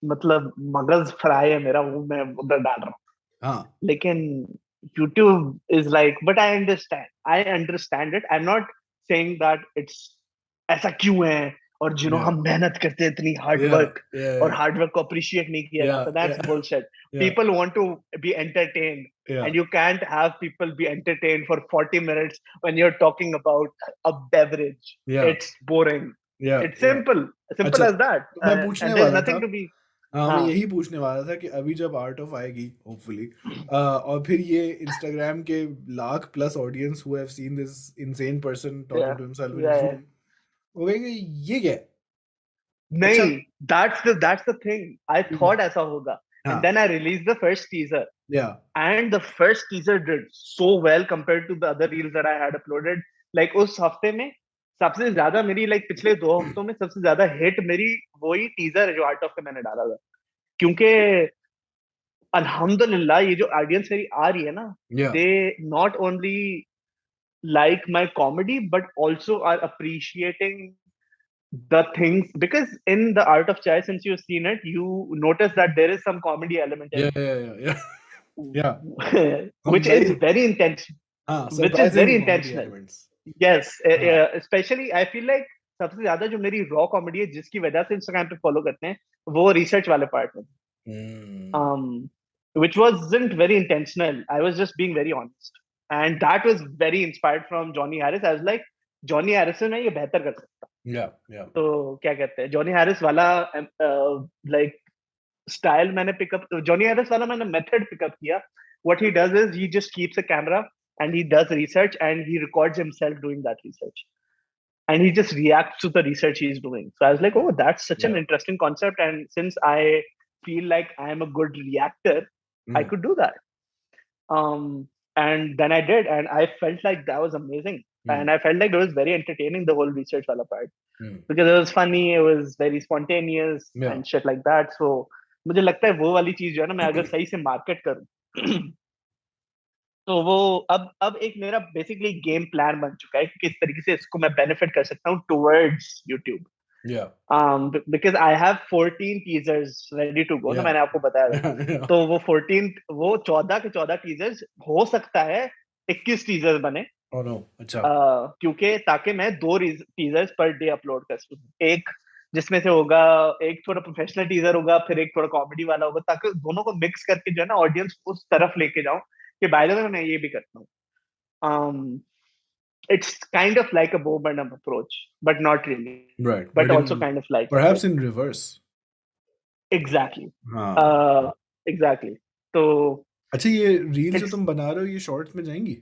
मतलब मगज फ्राई है मेरा, वो मैं उधर डाल रहा हूँ. हाँ. लेकिन YouTube is like, but I understand it. I'm not saying that it's ऐसा क्यों है, और जिन्हों हम मेहनत करते हैं इतनी हार्ड वर्क, और हार्ड वर्क को अप्रिशिएट नहीं किया जाता. That's bullshit. People want to be entertained, and you can't have people be entertained for 40 minutes when you're talking about a beverage. It's boring. It's simple as that. मैं पूछने and there's वाला nothing था. to be. मैं यही पूछने वाला था कि अभी जब आर्ट ऑफ आएगी होपफुली, और फिर ये इंस्टाग्राम के lakh plus audience who have seen this insane person talking to himself in his room, वो कहेंगे ये क्या है? नहीं, that's the thing. I thought ऐसा होगा, and then I released the first teaser. And the first teaser did so well compared to the other reels that I had uploaded. Like उस हफ्ते में सबसे ज्यादा मेरी, like पिछले 2 हफ्तों में सबसे ज्यादा हिट मेरी वही टीजर है जो आर्ट ऑफ का मैंने डाला था. क्योंकि अल्हम्दुलिल्लाह ये जो ऑडियंस मेरी आ रही है ना, they not only like my comedy but also are appreciating the things, because in the art of chai, since you've seen it, you notice that there is some comedy element in it. which is very intentional. Which is very intentional. Yes. Especially I feel like सबसे ज्यादा जो मेरी raw comedy है जिसकी वजह से Instagram पे follow करते हैं, वो रिसर्च वाले पार्ट में, which wasn't very intentional. I was just being very honest, and that was very inspired from Johnny Harris. I was like, Johnny Harris में ये बेहतर कर सकता. तो क्या कहते हैं, जॉनी हैरिस वाला like style मैंने पिकअप, जॉनी हैरिस वाला मैंने मेथड पिकअप किया. What he does is he just keeps a camera and he does research and he records himself doing that research, and he just reacts to the research he's doing. So I was like, oh, that's such an interesting concept, and since I feel like I am a good reactor, I could do that. And then I did, and I felt like that was amazing. And I felt like it was very entertaining, the whole research wala part, because it was funny, it was very spontaneous and shit like that. So मुझे लगता है वो वाली चीज जो है ना, मैं अगर सही से मार्केट करूं तो वो अब एक मेरा बेसिकली गेम प्लान बन चुका है कि किस तरीके से इसको मैं बेनिफिट कर सकता हूँ towards YouTube. Because I have 14 teasers ready to go. ना मैंने आपको बताया था. तो वो 14 के 14 teasers हो सकता है 21 teasers बने. Oh no, अच्छा. क्योंकि ताकि मैं 2 टीजर्स पर डे अपलोड कर सकूं. एक जिसमें से होगा, एक थोड़ा प्रोफेशनल टीजर होगा, फिर एक थोड़ा कॉमेडी वाला होगा, ताकि दोनों को मिक्स करके जो है ना ऑडियंस को उस तरफ लेके जाऊं कि बाय द वे मैं ये भी करता हूँ. It's kind of like a Bo Burnham approach, but not really. Right. But also kind of like perhaps in reverse. Exactly. हाँ. Exactly. तो अच्छा, ये रील जो तुम बना रहे हो ये शॉर्ट्स में जाएंगी?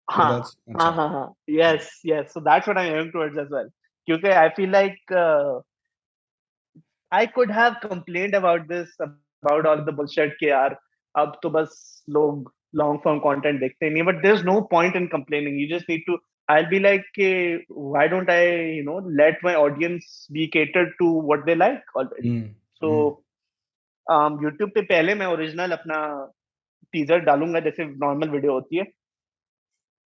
हाँ. Yes. So that's what I'm aiming towards as well. क्योंकि I feel like I could have complained about this, about all the bullshit कि यार अब तो बस लोग long form content देखते नहीं. But there's no point in complaining. You just need to. I'll be like, why don't I, let my audience be catered to what they like already. So YouTube पे पहले मैं original अपना teaser डालूंगा जैसे normal video होती है,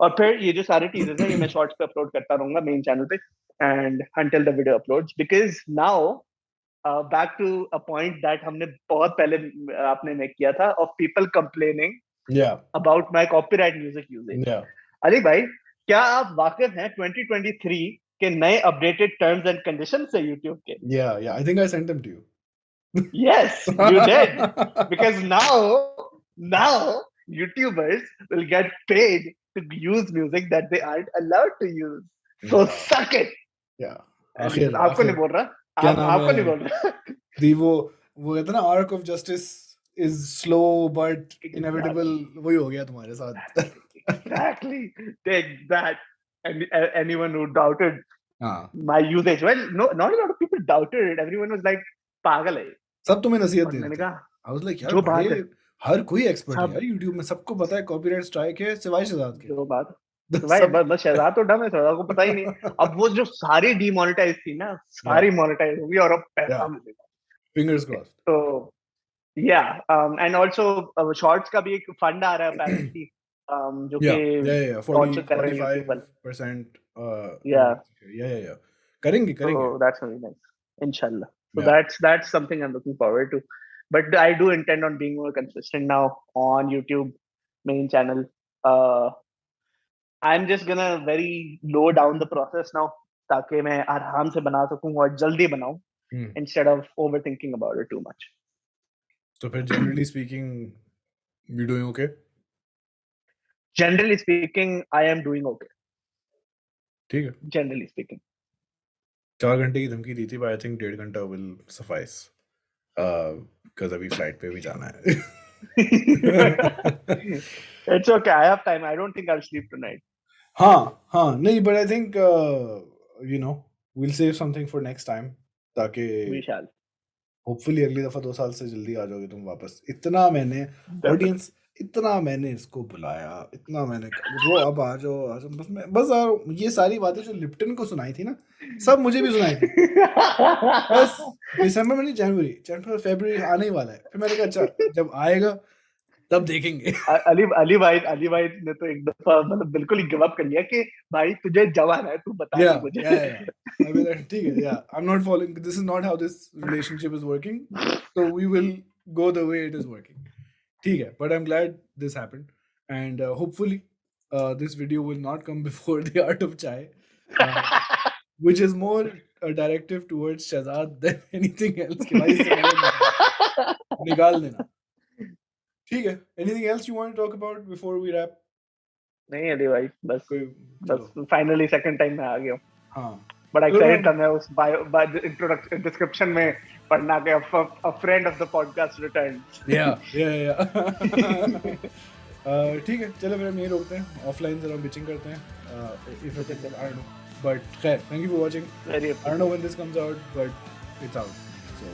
और फिर ये जो सारे टीजर्स हैं ये मैं शॉर्ट्स पे अपलोड करता रहूंगा मेन चैनल पे, and until the video uploads. Because now back to a point that हमने बहुत पहले आपने में किया था, of people complaining about my copyright music usages. Ali भाई, क्या आप वाकिफ हैं 2023 के नए अपडेटेड टर्म्स एंड कंडीशंस से YouTube के? Yeah, I think I sent them to you. Yes, you did. Because now YouTubers will get paid to use music that they aren't allowed to use. So suck it. Yeah. आपको नहीं बोल रहा. आपको नहीं बोल रहा. वो कहते ना, arc of justice is slow but inevitable. वही हो गया तुम्हारे साथ. Exactly. Take that. And anyone who doubted my usage, well, no, not a lot of people doubted it. Everyone was like, पागल है. सब तुम्हें नसीहत दे मैंने रहे थे. कहा I was like, यार जो बात है, हर कोई एक्सपर्ट है यार YouTube में, सबको पता है कॉपीराइट स्ट्राइक है सिवाय शहजाद के. जो बात भाई, बस शहजाद तो डम है, शहजाद को पता ही नहीं. अब वो जो सारी डीमोनेटाइज थी ना, सारी मोनेटाइज होगी और अब पैसा मिलेगा. Fingers crossed. तो या एंड आल्सो शॉर्ट्स का भी एक फंड आ रहा है apparently, जो कि 45%. Yeah. करेंगे. So that's really nice. Inshallah. So that's something I'm looking forward to. But I do intend on being more consistent now on YouTube main channel. I'm just gonna very low down the process now, ताकि मैं आराम से बना सकूं और जल्दी बनाऊं, instead of overthinking about it too much. So generally speaking, you doing okay? Generally speaking, I am doing okay. ठीक है. Generally speaking. 4 घंटे की धमकी दी थी, but I think 1.5 घंटा will suffice. Because अभी फ्लाइट पे भी जाना है. It's okay. I have time. I don't think I'll sleep tonight. हाँ, नहीं, but I think we'll save something for next time, ताकि We shall. Hopefully अगली दफा 2 साल से जल्दी आ जाओगे तुम वापस. इतना मैंने ऑडियंस, इतना मैंने इसको बुलाया, इतना मैंने वो अब आ जाओ बस ये सारी बातें जो लिप्टन को सुनाई थी ना, सब मुझे भी सुनाई थी. बस दिसंबर में नहीं, जनवरी फरवरी आने ही वाला है. फिर मैंने कहा अच्छा जब आएगा तब देखेंगे. अली भाई ने तो एक दफा मतलब बिल्कुल ही गिव अप कर लिया कि भाई तुझे जवान है, तू बता मुझे. I mean, ठीक है. Yeah, I'm not following. This is not how this relationship is working. So we will go the way it is working. ठीक है. But I'm glad this happened, and hopefully this video will not come before the art of chai, which is more a directive towards Shahzad than anything else. कि भाई इससे निकाल देना. ठीक है. Anything else you want to talk about before we wrap? नहीं अली भाई, बस finally second time मैं आ गया हूँ. हाँ. But excited था मैं उस bio introduction description में पढ़ना कि a friend of the podcast returns. Yeah. ठीक है. चलो फिर हम यहीं रोकते हैं. Offline जरा bitching करते हैं. If I don't know. But खैर, thank you for watching. I don't know when this comes out, but it's out. So